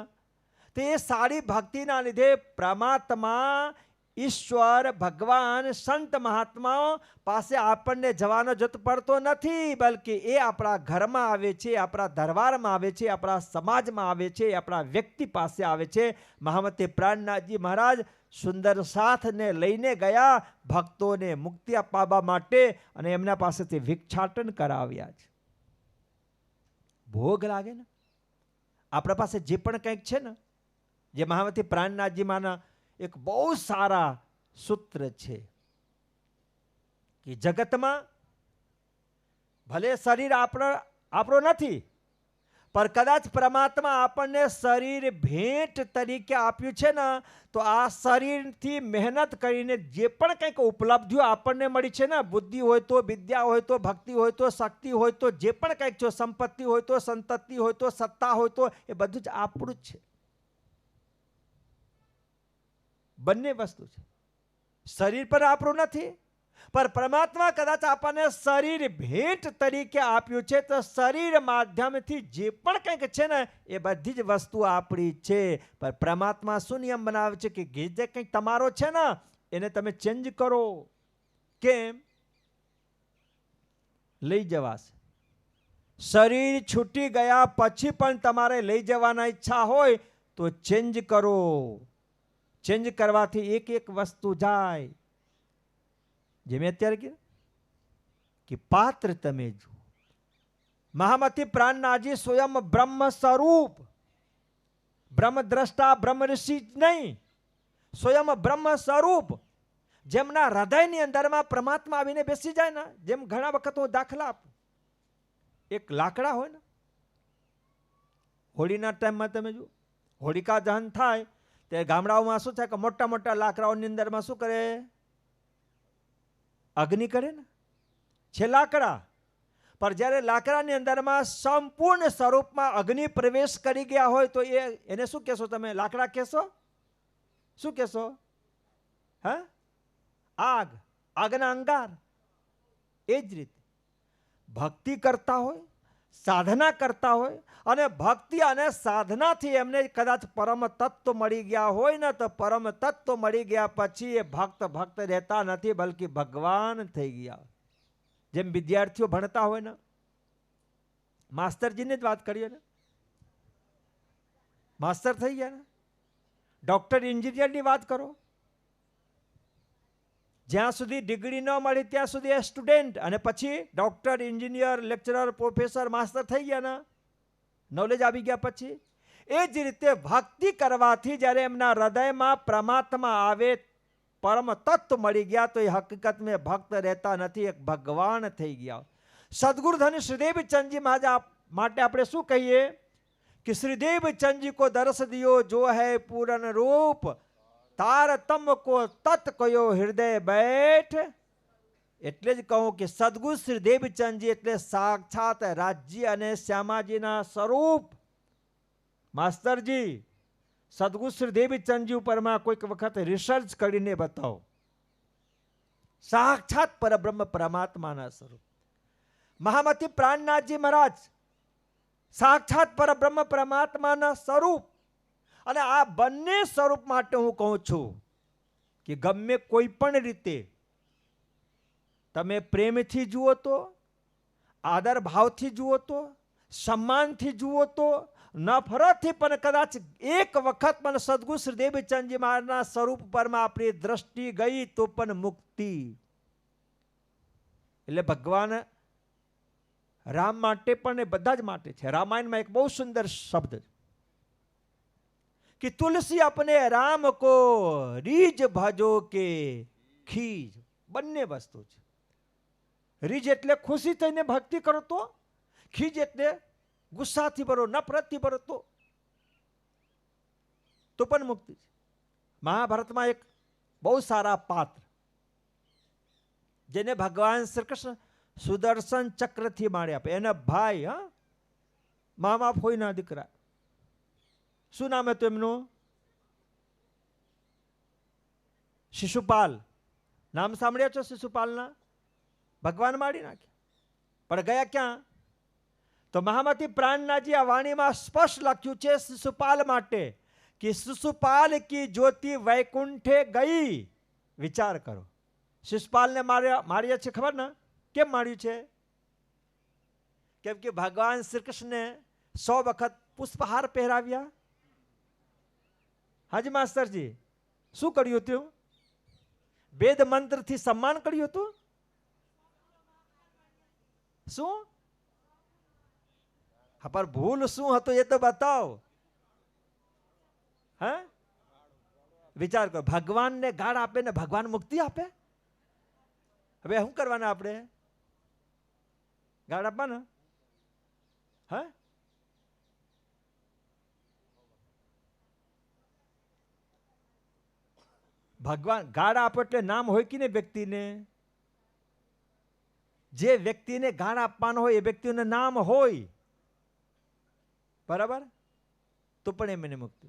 તો એ સારી ભક્તિના લીધે પરમાત્મા, ઈશ્વર, ભગવાન, સંત મહાત્માઓ પાસે આપણને જવાનો જત પડતો નથી, બલકે એ આપણા ઘરમાં આવે છે, આપણા દરબારમાં આવે છે, આપણા સમાજમાં આવે છે, આપણા વ્યક્તિ પાસે આવે છે. મહામતી પ્રાણનાથજી મહારાજ સુંદર સાથને લઈને ગયા ભક્તોને મુક્તિ અપાવવા માટે, અને એમના પાસેથી ભિક્ષાટન કરાવ્યા છે. ભોગ લાગે ને આપણા પાસે જે પણ કંઈક છે ને, જે મહામતી પ્રાણનાથજી માના એક બહુ સારા સૂત્ર છે કે જગતમાં ભલે શરીર આપણો નથી, પણ કદાચ પરમાત્મા આપણને શરીર ભેટ તરીકે આપ્યું છે ને, તો આ શરીરથી મહેનત કરીને જે પણ કંઈક ઉપલબ્ધિઓ આપણને મળી છે ને, બુદ્ધિ હોય તો, વિદ્યા હોય તો, ભક્તિ હોય તો, શક્તિ હોય તો, જે પણ કંઈક છે, સંપત્તિ હોય તો, સંતતિ હોય તો, સત્તા હોય તો, એ બધું જ આપણું જ છે. બંને વસ્તુ છે. શરીર પર આપણું નથી, પણ પરમાત્મા કદાચ આપણને શરીર ભેટ તરીકે આપ્યું છે, તો શરીર માધ્યમથી જે પણ કંઈક છે ને એ બધી જ વસ્તુ આપણી છે. પણ પરમાત્મા શું નિયમ બનાવે છે કે જે કંઈક તમારો છે ને એને તમે ચેન્જ કરો. કેમ? લઈ જવાશે. શરીર છૂટી ગયા પછી પણ તમારે લઈ જવાના ઈચ્છા હોય તો ચેન્જ કરો. ચેન્જ કરવાથી એક એક વસ્તુ જાય. જે મેં અત્યારે કીધું કે પાત્ર તમે જુઓ. મહામતી પ્રાણનાજી સ્વયં બ્રહ્મ સ્વરૂપ, બ્રહ્મ દ્રષ્ટા, બ્રહ્મ ઋષિ નહીં, સ્વયં બ્રહ્મ સ્વરૂપ, જેમના હૃદયની અંદરમાં પરમાત્મા આવીને બેસી જાય ને. જેમ ઘણા વખત હું દાખલા આપું, એક લાકડા હોય ને, હોળીના ટાઈમમાં તમે જુઓ, હોળિકા દહન થાય ત્યારે ગામડાઓમાં શું થાય કે મોટા મોટા લાકડાઓની અંદરમાં શું કરે, અગ્નિ કરે ને, છે લાકડા. પણ જ્યારે લાકડાની અંદરમાં સંપૂર્ણ સ્વરૂપમાં અગ્નિ પ્રવેશ કરી ગયા હોય તો એને શું કહેશો તમે? લાકડા કહેશો? શું કહેશો? હા, આગ, આગના અંગાર. એ જ રીતે ભક્તિ કરતા હોય, સાધના કરતા હોય, અને ભક્તિ અને સાધનાથી એમને કદાચ પરમ તત્વ મળી ગયા હોય ને, તો પરમ તત્વ મળી ગયા પછી એ ભક્ત ભક્ત રહેતા નથી, બલકે ભગવાન થઈ ગયા. જેમ વિદ્યાર્થીઓ ભણતા હોય ને, માસ્તરજીને જ વાત કરીએ ને, માસ્તર થઈ ગયા ને, ડોક્ટર એન્જિનિયરની વાત કરો, જ્યાં સુધી ડિગ્રી ન મળી ત્યાં સુધી એ સ્ટુડન્ટ, અને પછી doctor, engineer, lecturer, professor, master થઈ ગયા ને, નોલેજ આવી ગયા પછી. એ જ રીતે ભક્તિ કરવાથી જ્યારે એમના હૃદયમાં પરમાત્મા આવે, પરમ તત્વ મળી ગયા, તો એ હકીકતમાં ભક્ત રહેતા નથી, એક ભગવાન થઈ ગયા. સદગુરુ ધન શ્રીદેવ ચંદજી મહારાજ માટે આપણે શું કહીએ કે શ્રીદેવ ચંદજી કો દર્શ દિયો જો હૈ પૂરન રૂપ, તાર તમ કો તત કયો હૃદય બેઠ. એટલે જ કહું કે સદગુરુ શ્રીદેવ ચંદજી એટલે સાક્ષાત રાજ્ય અને શ્યામાજીના સ્વરૂપ. માસ્તરજી, સદગુરુ શ્રીદેવ ચંદજી ઉપરમાં કોઈક વખત રિસર્ચ કરીને બતાવો. સાક્ષાત પરબ્રહ્મ પરમાત્માના સ્વરૂપ. મહામતી પ્રાણનાથજી મહારાજ સાક્ષાત પરબ્રહ્મ પરમાત્માના સ્વરૂપ. અને આ બંને સ્વરૂપ માટે હું કહું છું કે ગમે કોઈ પણ રીતે તમે પ્રેમથી જુઓ તો, આદર ભાવથી જુઓ તો, સન્માનથી જુઓ તો, નફરતથી પણ કદાચ એક વખત પણ સદગુરુ શ્રીદેવ ચંદજી મહારાજના સ્વરૂપ પરમાં આપણી દ્રષ્ટિ ગઈ તો પણ મુક્તિ. એટલે ભગવાન રામ માટે પણ એ બધા જ માટે છે. રામાયણમાં એક બહુ સુંદર શબ્દ કે તુલસી અપને રામ કો રીજ ભજો કે ખીજ. બંને વસ્તુ છે. રીજ એટલે ખુશી થઈને ભક્તિ કરો તો, ખીજ એટલે ગુસ્સાથી ભરો, નફરતથી ભરો તો પણ મુક્તિ છે. મહાભારતમાં એક બહુ સારા પાત્ર જેને ભગવાન શ્રી કૃષ્ણ સુદર્શન ચક્રથી મારી આપે, એના ભાઈ, મામા ફોઈના દીકરા, શું નામ હતું એમનું? શિશુપાલ. નામ સાંભળ્યા છો શિશુપાલના? ભગવાન મારી નાખ્યા, પણ ગયા ક્યાં? તો મહામતી પ્રાણનાથજી આ વાણીમાં સ્પષ્ટ લખ્યું છે શિશુપાલ માટે કે શિશુપાલ કી જ્યોતિ વૈકુંઠે ગઈ. વિચાર કરો, શિશુપાલને માર્યા છે, ખબર ને કેમ માર્યું છે? કેમ કે ભગવાન શ્રી કૃષ્ણને 100 વખત પુષ્પહાર પહેરાવ્યા. હાજી માસ્તરજી, શું કર્યું હતું? વેદ મંત્રથી સન્માન કર્યું હતું. શું? હા, પર ભૂલ શું હતું એ તો બતાવો. હે, વિચાર કરો, ભગવાનને ગાળ આપે ને ભગવાન મુક્તિ આપે. હવે શું કરવાના આપણે? ગાળ આપવાના? હે, ભગવાન ગાળ આપો એટલે નામ હોય કે ને વ્યક્તિને. જે વ્યક્તિને ગાળ આપવાનો હોય એ વ્યક્તિનું નામ હોય, બરાબર, તો પણ એમને મુક્તિ.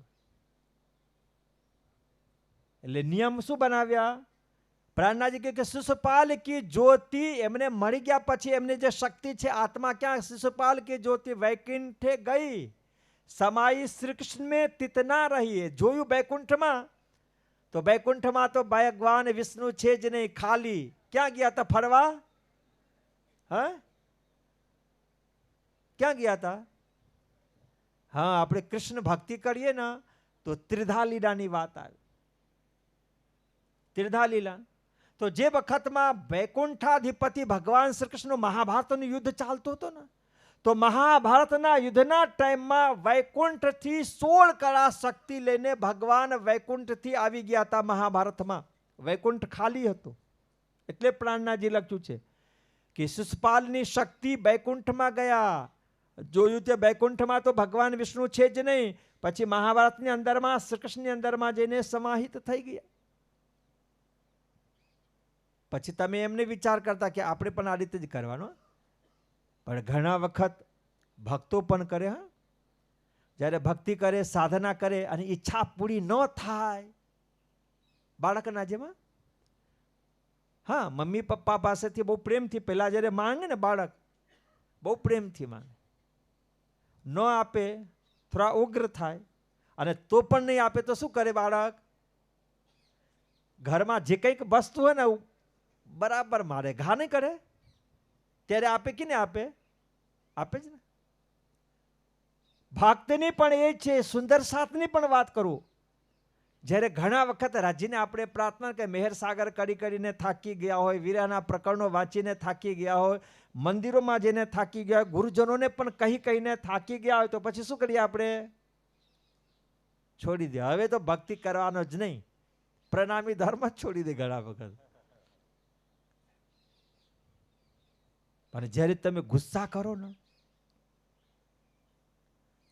એટલે નિયમ શું બનાવ્યા? પ્રાણનાથજી કહે કે શિશુપાલ કી જ્યોતિ એમને મળી ગયા પછી એમની જે શક્તિ છે આત્મા ક્યાં? શિશુપાલ કી જ્યોતિ વૈકુંઠે ગઈ, સમાઈ શ્રી કૃષ્ણ में तितना रही. જોયું વૈકુંઠમાં? તો વૈકુંઠમાં તો ભગવાન વિષ્ણુ છે જ નહીં, ખાલી. ક્યાં ગયા હતા ફરવા? હા, ક્યાં ગયા હતા? હા, આપણે કૃષ્ણ ભક્તિ કરીએ ને તો ત્રિધા લીલાની વાત આવે. ત્રિધા લીલા તો જે વખતમાં વૈકુંઠાધિપતિ ભગવાન શ્રી કૃષ્ણ મહાભારતનું યુદ્ધ ચાલતું હતું ને, તો મહાભારતના યુદ્ધના ટાઈમમાં વૈકુંઠથી 16 કળા શક્તિ લઈને ભગવાન વૈકુંઠથી આવી ગયા હતા મહાભારતમાં. વૈકુંઠ ખાલી હતું એટલે પ્રાણનાજી લખ્યું છે કે શિશુપાલની શક્તિ વૈકુંઠમાં ગયા. જોયું તે વૈકુંઠમાં તો ભગવાન વિષ્ણુ છે જ નહીં, પછી મહાભારતની અંદરમાં શ્રી કૃષ્ણની અંદરમાં જઈને સમાહિત થઈ ગયા. પછી તમે એમને વિચાર કરતા કે આપણે પણ આ રીતે જ કરવાનો, પણ ઘણા વખત ભક્તો પણ કરે. હા, જ્યારે ભક્તિ કરે, સાધના કરે અને ઈચ્છા પૂરી ન થાય, બાળકના જેમાં, હા, મમ્મી પપ્પા પાસેથી બહુ પ્રેમથી પહેલા જ્યારે માંગે ને બાળક, બહુ પ્રેમથી માંગે, ન આપે થોડા ઉગ્ર થાય, અને તો પણ નહીં આપે તો શું કરે બાળક? ઘરમાં જે કંઈક વસ્તુ હોય ને બરાબર મારે, ઘા નહીં કરે. ત્યારે આપે કે નહીં આપે? આપે જ ને. ભક્તની પણ એ છે. સુંદર સાથની પણ વાત કરું, જ્યારે ઘણા વખત રાજીને આપણે પ્રાર્થના કે મેહર સાગર કરી કરીને થાકી ગયા હોય, વીરાના પ્રકરણો વાંચીને થાકી ગયા હોય, મંદિરોમાં જઈને થાકી ગયા હોય, ગુરુજનોને પણ કહીને થાકી ગયા હોય, તો પછી શું કરીએ આપણે? છોડી દે. હવે તો ભક્તિ કરવાનો જ નહીં, પ્રણામી ધર્મ જ છોડી દે ઘણા વખત. પણ જ્યારે તમે ગુસ્સા કરો ને,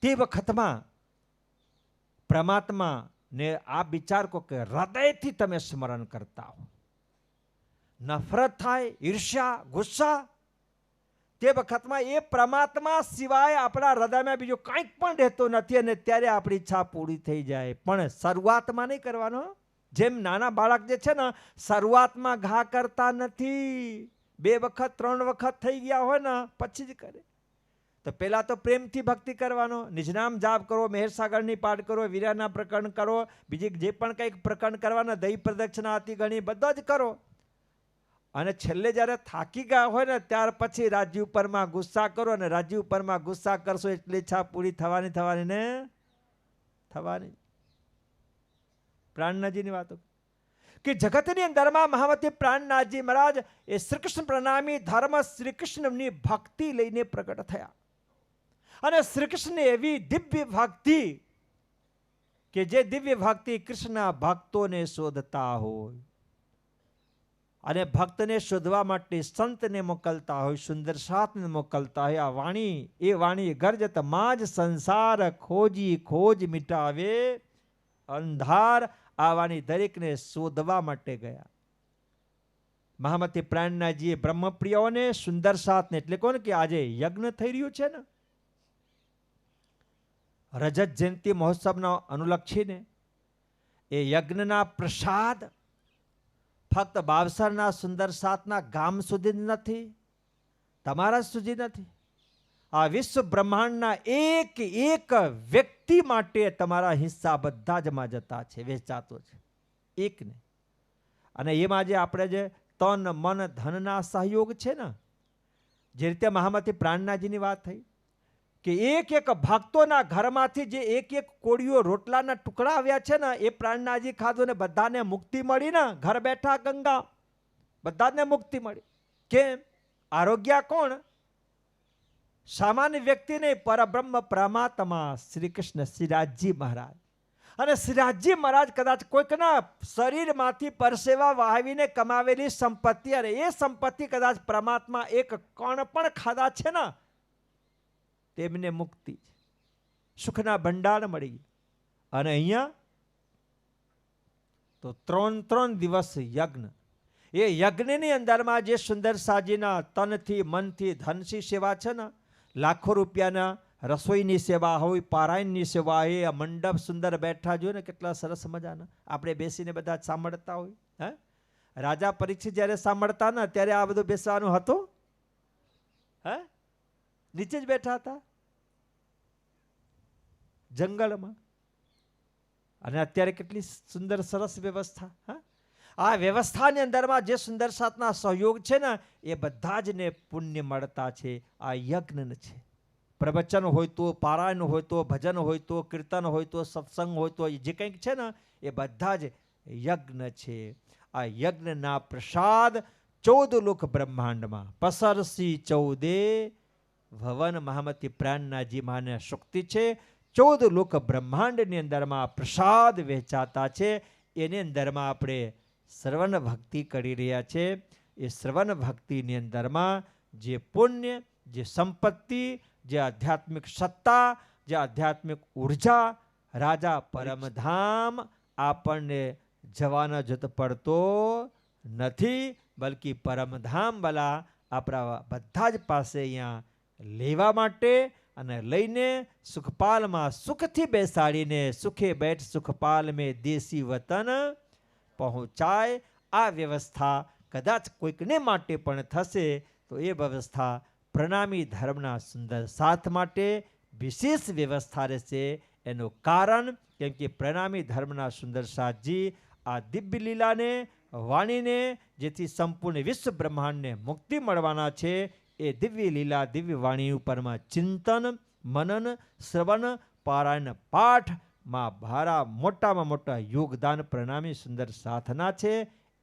તે વખતમાં પરમાત્મા ને આ વિચાર કો કે હૃદયથી તમે સ્મરણ કરતા હો, નફરત થાય, ઈર્ષ્યા, ગુસ્સા, તે વખતમાં એ પરમાત્મા સિવાય આપણા હૃદયમાં બીજો કંઈક પણ રહેતો નથી, અને ત્યારે આપણી ઈચ્છા પૂરી થઈ જાય. પણ શરૂઆતમાં નહીં કરવાનો. જેમ નાના બાળક જે છે ને, શરૂઆતમાં ઘા કરતા નથી, 2 વખત 3 વખત થઈ ગયા હોય ને પછી જ કરે. તો પહેલા તો પ્રેમથી ભક્તિ કરવાનો, નિજનામ જાપ કરો, મેહર સાગરની પાઠ કરો, વીરાના પ્રકરણ કરો, બીજી જે પણ કંઈક પ્રકરણ કરવાના, દહીં પ્રદક્ષિણા અતિ ગણી બધા જ કરો. અને છેલ્લે જ્યારે થાકી ગયા હોય ને ત્યાર પછી રાજ્ય ઉપરમાં ગુસ્સા કરો, અને રાજ્ય ઉપરમાં ગુસ્સા કરશો એટલે ઈચ્છા પૂરી થવાની ને થવાની. પ્રાણનાજીની વાતો કે જગતની અંદરમાં મહામતી પ્રાણનાથજી મહારાજ એ શ્રી કૃષ્ણ પ્રણામી ધર્મ શ્રી કૃષ્ણની ભક્તિ લઈને પ્રગટ થયા. અને શ્રી કૃષ્ણ એવી દિવ્ય ભક્તિ કે જે દિવ્ય ભક્તિ કૃષ્ણના ભક્તોને શોધતા હોય, અને ભક્તને શોધવા માટે સંતને મોકલતા હોય, સુંદર સાથને મોકલતા હોય. આ વાણી એ વાણી ગરજત માં જ સંસાર ખોજ મિટાવે અંધાર. આ વાણી દરેકને શોધવા માટે ગયા. મહામતી પ્રાણનાથજીએ બ્રહ્મપ્રિયોને, સુંદર સાથને, એટલે કોને કે આજે યજ્ઞ થઈ રહ્યું છે ને, રજત જયંતિ મહોત્સવનો અનુલક્ષીને એ યજ્ઞના પ્રસાદ ફક્ત બાવસરના સુંદર સાથના ગામ સુધી નથી, તમારા સુધી નથી, આ વિશ્વ બ્રહ્માંડના એક એક વ્યક્તિ માટે તમારા હિસ્સા બધા જ માં જતા છે, વેચાતો છે એકને. અને એમાં જે આપણે જે તન મન ધનના સહયોગ છે ને, જે રીતે મહામતી પ્રાણનાથજીની વાત થઈ કે એક એક ભક્તોના ઘરમાંથી જે એક એક કોળીઓ રોટલાના ટુકડા આવ્યા છે ને, એ પ્રાણનાથજી ખાધું ને બધાને મુક્તિ મળી ને. ઘર બેઠા ગંગા, બધાને મુક્તિ મળી. કેમ? આરોગ્ય કોણ? સામાન્ય વ્યક્તિ નહીં, પરબ્રહ્મ પરમાત્મા શ્રી કૃષ્ણ શ્રીરાજજી મહારાજ. અને શ્રીરાજજી મહારાજ કદાચ કોઈકના શરીરમાંથી પરસેવા વહાવીને કમાવેલી સંપત્તિ, અને એ સંપત્તિ કદાચ પરમાત્મા એક કણ પણ ખાધા છે ને, તેમને મુક્તિ, સુખના ભંડાર મળી. અને અહીંયા તો 3 દિવસ યજ્ઞ. એ યજ્ઞની અંદરમાં જે સુંદર સાજીના તનથી, મનથી, ધનથી સેવા છે ને, લાખો રૂપિયાના રસોઈની સેવા હોય, પારાયણની સેવા હોય, મંડપ સુંદર બેઠા જોઈએ ને, કેટલા સરસ મજાના આપણે બેસીને બધા સાંભળતા હોય. હે, રાજા પરીક્ષિત જ્યારે સાંભળતા ને ત્યારે આ બધું બેસવાનું હતું? હે, નીચે જ બેઠા હતા જંગલમાં. અને અત્યારે કેટલી સુંદર સરસ વ્યવસ્થા. હા, આ વ્યવસ્થાની અંદરમાં જે સુંદર સાથના સહયોગ છે ને, એ બધા જ ને પુણ્ય મળતા છે. આ યજ્ઞ છે. પ્રવચન હોય તો, પારાયણ હોય તો, ભજન હોય તો, કીર્તન હોય તો, સત્સંગ હોય તો, જે કંઈક છે ને, એ બધા જ યજ્ઞ છે. આ યજ્ઞના પ્રસાદ 14 લોક બ્રહ્માંડમાં પસરસી 14 ભવન મહામતી પ્રાણનાજી માને શક્તિ છે. 14 લોક બ્રહ્માંડની અંદરમાં પ્રસાદ વહેંચાતા છે. એની અંદરમાં આપણે શ્રવણ ભક્તિ કરી રહ્યા છે. એ શ્રવણ ભક્તિની અંદરમાં જે પુણ્ય, જે સંપત્તિ, જે આધ્યાત્મિક સત્તા, જે આધ્યાત્મિક ઉર્જા, રાજા પરમધામ આપણને જવાનો જત પડતો નથી, બલકી પરમધામ વાલા આપણા બધા જ પાસે અહીંયા લેવા માટે અને લઈને સુખપાલમાં સુખથી બેસાડીને સુખે બેઠ સુખપાલ મેં દેશી વતન પહોંચાય. આ વ્યવસ્થા કદાચ કોઈકને માટે પણ થશે તો એ વ્યવસ્થા પ્રણામી ધર્મના સુંદર સાથ માટે વિશેષ વ્યવસ્થા રહેશે. એનું કારણ કેમ કે પ્રણામી ધર્મના સુંદર સાથજી આ દિવ્ય લીલાને વાણીને જેથી સંપૂર્ણ વિશ્વ બ્રહ્માંડને મુક્તિ મળવાના છે એ દિવ્ય લીલા દિવ્ય વાણી ઉપરમાં ચિંતન, મનન, શ્રવણ, પારાયણ, પાઠમાં ભારા મોટામાં મોટા યોગદાન પ્રણામી સુંદર સાધના છે.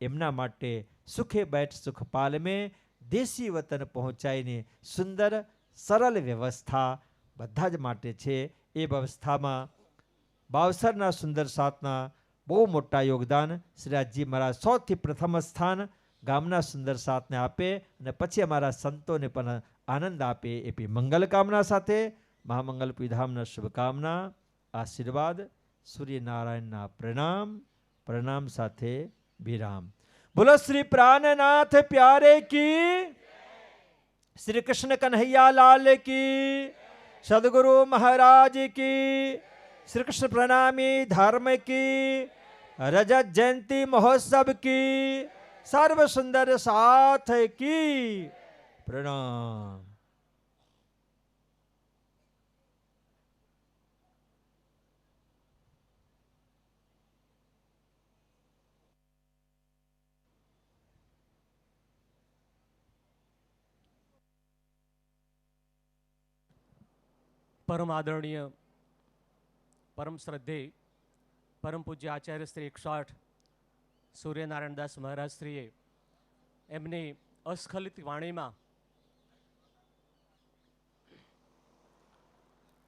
એમના માટે સુખે બેઠ સુખપાલ મેં દેશી વતન પહોંચાઈને સુંદર સરળ વ્યવસ્થા બધા જ માટે છે. એ વ્યવસ્થામાં બાવસરના સુંદર સાથના બહુ મોટા યોગદાન શ્રીરાજજી મારા સૌથી પ્રથમ સ્થાન ગામના સુંદર સાથને આપે અને પછી અમારા સંતોને પણ આનંદ આપે એવી મંગલ કામના સાથે મહામંગલ વિધામના શુભકામના, આશીર્વાદ, સૂર્યનારાયણના પ્રણામ, પ્રણામ સાથે વિરામ. બોલો શ્રી પ્રાણનાથ પ્યારે કી, શ્રી કૃષ્ણ કન્હૈયા લાલ કી, સદગુરુ મહારાજ કી, શ્રી કૃષ્ણ પ્રણામી ધર્મ કી, રજત જયંતી મહોત્સવ કી, સર્વ સુંદર સાથ કી પ્રણામ. પરમ આદરણીય, પરમ શ્રદ્ધેય, પરમ પૂજ્ય આચાર્ય શ્રી 108 સૂર્યનારાયણદાસ મહારાજ શ્રીએ એમની અસ્ખલિત વાણીમાં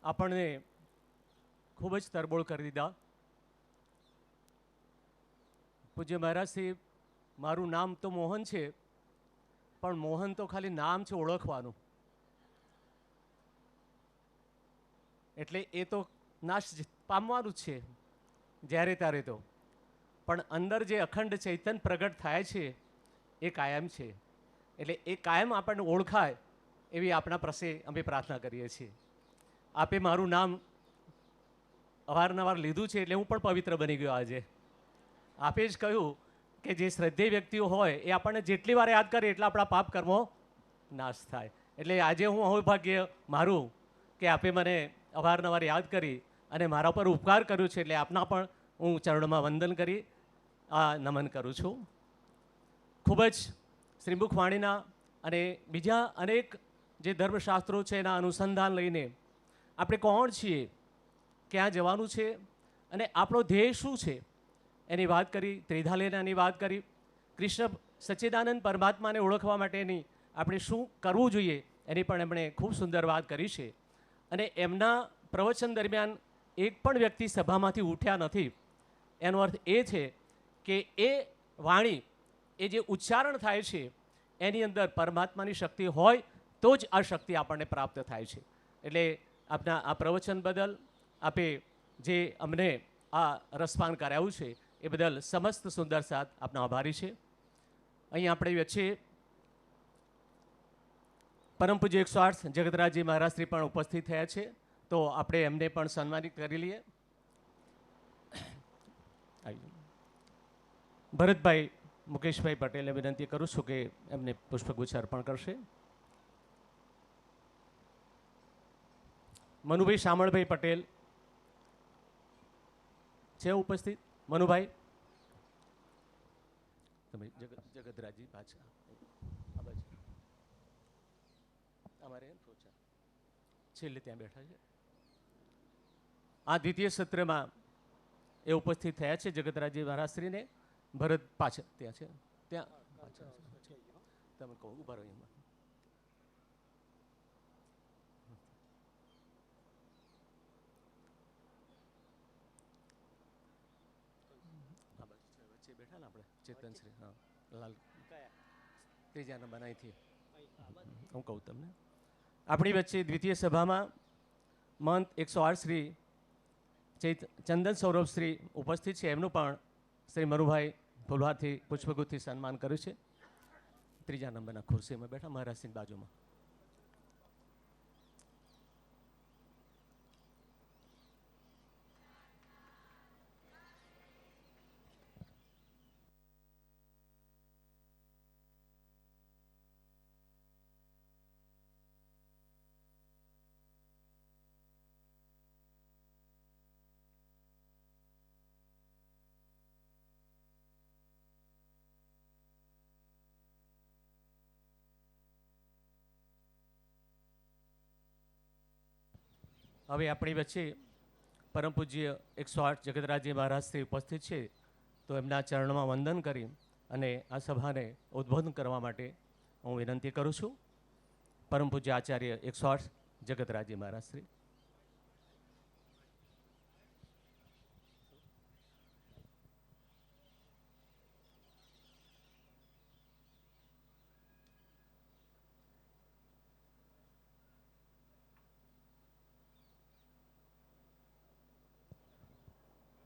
આપણને ખૂબ જ તરબોળ કરી દીધા. પૂજ્ય મહારાજ શ્રી, મારું નામ તો મોહન છે, પણ મોહન તો ખાલી નામ છે ઓળખવાનું, એટલે એ તો નાશ પામવાનું જ છે જ્યારે ત્યારે તો, પણ અંદર જે અખંડ ચૈતન્ય પ્રગટ થાય છે એ કાયમ છે. એટલે એ કાયમ આપણને ઓળખાય એવી આપણા પ્રસે અમે પ્રાર્થના કરીએ છીએ. આપે મારું નામ અવારનવાર લીધું છે એટલે હું પણ પવિત્ર બની ગયો આજે. આપે જ કહ્યું કે જે શ્રદ્ધેય વ્યક્તિઓ હોય એ આપણને જેટલી વાર યાદ કરે એટલા આપણા પાપ કર્મો નાશ થાય. એટલે આજે હું અહોભાગ્ય મારું કે આપે મને અવારનવાર યાદ કરી અને મારા પર ઉપકાર કર્યો છે, એટલે આપના પણ હું ચરણમાં વંદન કરી આ નમન કરું છું. ખૂબ જ શ્રીમુખ વાણીના અને બીજા અનેક જે ધર્મશાસ્ત્રો છે એના અનુસંધાન લઈને આપણે કોણ છીએ, ક્યાં જવાનું છે અને આપણો ધ્યેય શું છે એની વાત કરી, ત્રિધાલેનાની વાત કરી, કૃષ્ણ સચ્ચિદાનંદ પરમાત્માને ઓળખવા માટેની આપણે શું કરવું જોઈએ એની પણ એમણે ખૂબ સુંદર વાત કરી છે. અને એમના પ્રવચન દરમિયાન એક પણ વ્યક્તિ સભામાંથી ઉઠ્યા નથી. એનો અર્થ એ છે કે એ વાણી, એ જે ઉચ્ચારણ થાય છે એની અંદર પરમાત્માની શક્તિ હોય તો જ આ શક્તિ આપણને પ્રાપ્ત થાય છે. એટલે આપના આ પ્રવચન બદલ આપે જે અમને આ રસપાન કરાવ્યું છે એ બદલ સમસ્ત સુંદર સાથ આપના આભારી છે. અહીં આપણે વચ્ચે પરમ પૂજ્ય 108 જગતરાજજી મહારાજ શ્રી પણ ઉપસ્થિત થયા છે, તો આપણે એમને પણ સન્માનિત કરી લઈએ. ભરતભાઈ મુકેશભાઈ પટેલને વિનંતી કરું છું કે એમને પુષ્પગુચ્છ અર્પણ કરશે. મનુભાઈ શામળભાઈ પટેલ છે ઉપસ્થિત? મનુભાઈ, તમે જગતરાજજી પાછા અમારે છેલ્લે ત્યાં બેઠા છે. આ દ્વિતીય સત્રમાં એ ઉપસ્થિત થયા છે જગતરાજજી મહારાજશ્રીને ભરત પાછળ ત્યાં છે, ત્યાં પાછળ છે. તમે કહો ઉભા રહો એમાં. વચ્ચે બેઠા ને આપણે ચેતનશ્રી, હા લાલ ત્રીજા નંબર અહીંથી હું કહું તમને. આપણી વચ્ચે દ્વિતીય સભામાં મંત 108 શ્રી ચંદન સૌરભ શ્રી ઉપસ્થિત છે. એમનું પણ શ્રી મરુભાઈ ફુલહારથી પુષ્પગુથથી સન્માન કર્યું છે. ત્રીજા નંબરના ખુરશીમાં બેઠા મહારાજસિંહ બાજુમાં. હવે આપણી વચ્ચે પરમ પૂજ્ય 108 જગતરાજજી મહારાજશ્રી ઉપસ્થિત છે. તો એમના ચરણમાં વંદન કરી અને આ સભાને ઉદ્બોધન કરવા માટે હું વિનંતી કરું છું. પરમ પૂજ્ય આચાર્ય 108 જગતરાજજી મહારાજશ્રી.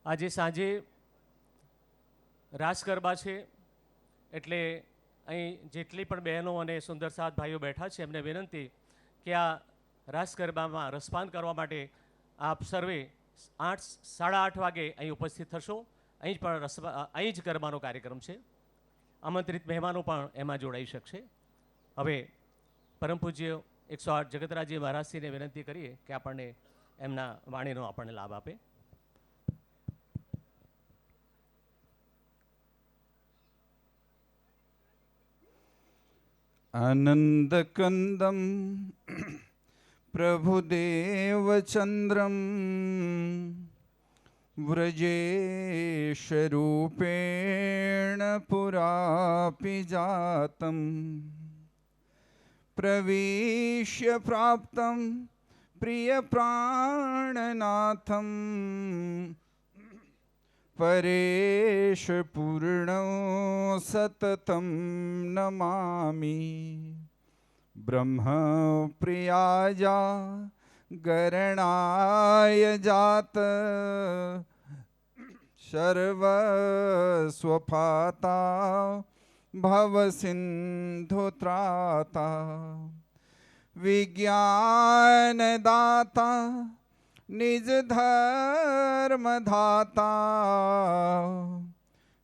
આજે સાંજે રાસ ગરબા છે, એટલે અહીં જેટલી પણ બહેનો અને સુંદર સાથ ભાઈઓ બેઠા છે એમને વિનંતી કે આ રાસ ગરબામાં રસપાન કરવા માટે આપ સર્વે 8:30 વાગે અહીં ઉપસ્થિત થશો. અહીં જ પણ અહીં જ ગરબાનો કાર્યક્રમ છે. આમંત્રિત મહેમાનો પણ એમાં જોડાઈ શકશે. હવે પરમ પૂજ્ય 108 જગતરાજજી મહારાજશ્રીને વિનંતી કરીએ કે આપણને એમના વાણીનો આપણને લાભ આપે. आनन्दकन्दं प्रभुदेवचन्द्रं व्रजेशरूपेण पुरापि जातं प्रविश्य प्राप्तं प्रियप्राणनाथं परेश पूर्णो सततं नमामि ब्रह्म प्रियाजा गरणाय जात सर्वस्वपाता भवसिन्धुत्राता विज्ञानदाता निज धर्मधाता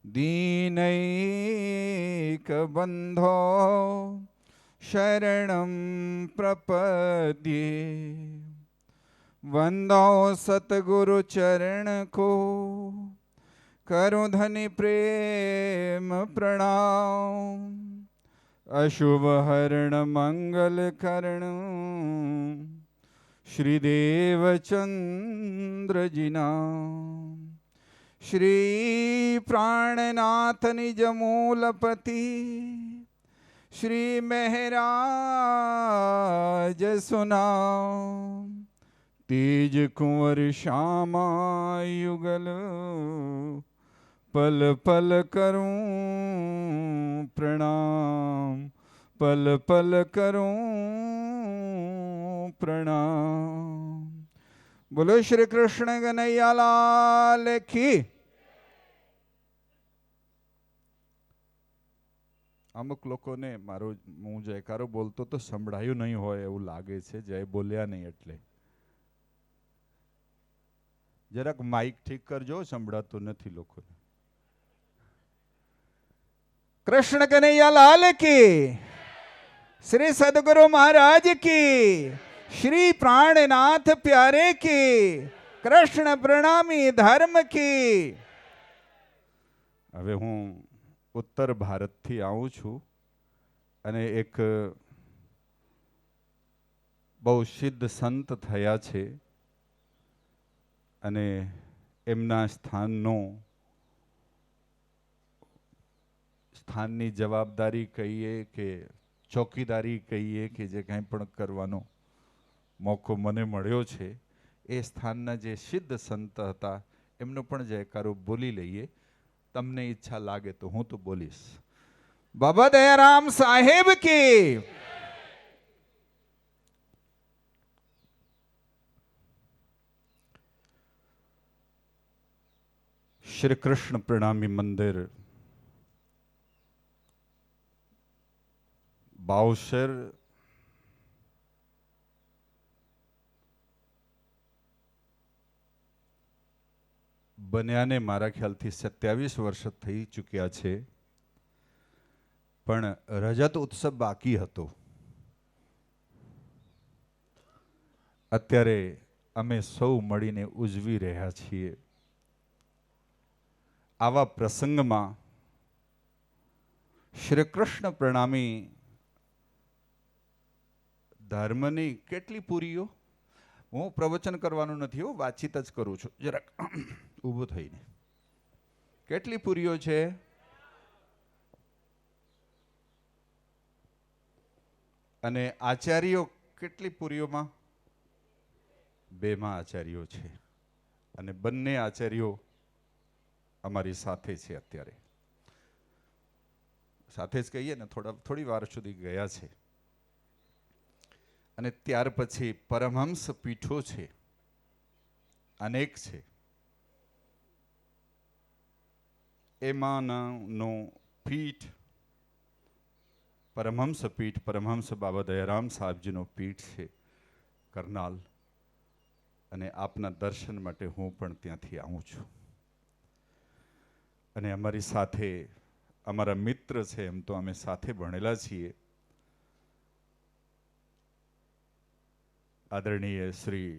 दीनैक बंधो शरणं प्रपद्ये वंदो सतगुरु चरण को करो धनि प्रेम प्रणाम अशुभ हरण मंगल करण श्रीदेवचंद्रजीना श्री प्राणनाथ निज मूलपति श्री महराज सुना तेज कुंवर श्यामा युगल पल पल करूं प्रणाम पल पल करूं प्रणाम। बोलो श्री कृष्ण कन्हैया लाल की। અમુક લોકોને મારો હું જયકારો બોલતો તો સંભળાયું નહીં હોય એવું લાગે છે. જય બોલ્યા નહીં એટલે જરાક માઇક ઠીક કરજો, સંભળાતું નથી લોકોને. कृष्ण कन्हैया लाल की, श्री सदगुरु महाराज की, श्री प्राणनाथ प्यारे की, कृष्ण प्रणामी धर्म की। હવે હું ઉત્તર ભારતથી આવું છું અને એક બહુ સિદ્ધ સંત થયા છે અને એમના સ્થાનનો સ્થાનની જવાબદારી કહીએ કે ચોકીદારી કહીએ કે જે કાંઈ પણ કરવાનો મોકો મને મળ્યો છે, એ સ્થાનના જે સિદ્ધ સંત હતા એમનો પણ જયકારો બોલી લઈએ. તમને ઈચ્છા લાગે તો હું તો બોલીશ. બાબા દયારામ સાહેબ કી. શ્રી કૃષ્ણ પ્રણામી મંદિર, બાવશેર, બન્યાને મારા ખ્યાલથી 27 વર્ષ થઈ ચૂક્યા છે, પણ રજત ઉત્સવ બાકી હતો. અત્યારે અમે સૌ મળીને ઉજવી રહ્યા છીએ. આવા પ્રસંગમાં શ્રી કૃષ્ણ પ્રણામી ધર્મની કેટલી પૂરીઓ, હું પ્રવચન કરવાનું નથી, હું વાતચીત જ કરું છું. જરાક ઊભો થઈને, કેટલી પૂરીઓ છે? અને આચાર્યો કેટલી પૂરીઓમાં? 2માં આચાર્યો છે, અને બંને આચાર્યો અમારી સાથે છે. અત્યારે સાથે જ કહીએ ને, થોડી વાર સુધી ગયા છે. અને ત્યાર પછી પરમહંસ પીઠો છે, અનેક છે. એમાંનો પીઠ પરમહંસ પીઠ, પરમહંસ બાબા દયારામ સાહેબજીનો પીઠ છે કરનાલ. અને આપના દર્શન માટે હું પણ ત્યાંથી આવું છું. અને અમારી સાથે અમારા મિત્ર છે, એમ તો અમે સાથે ભણેલા છીએ, આદરણીય શ્રી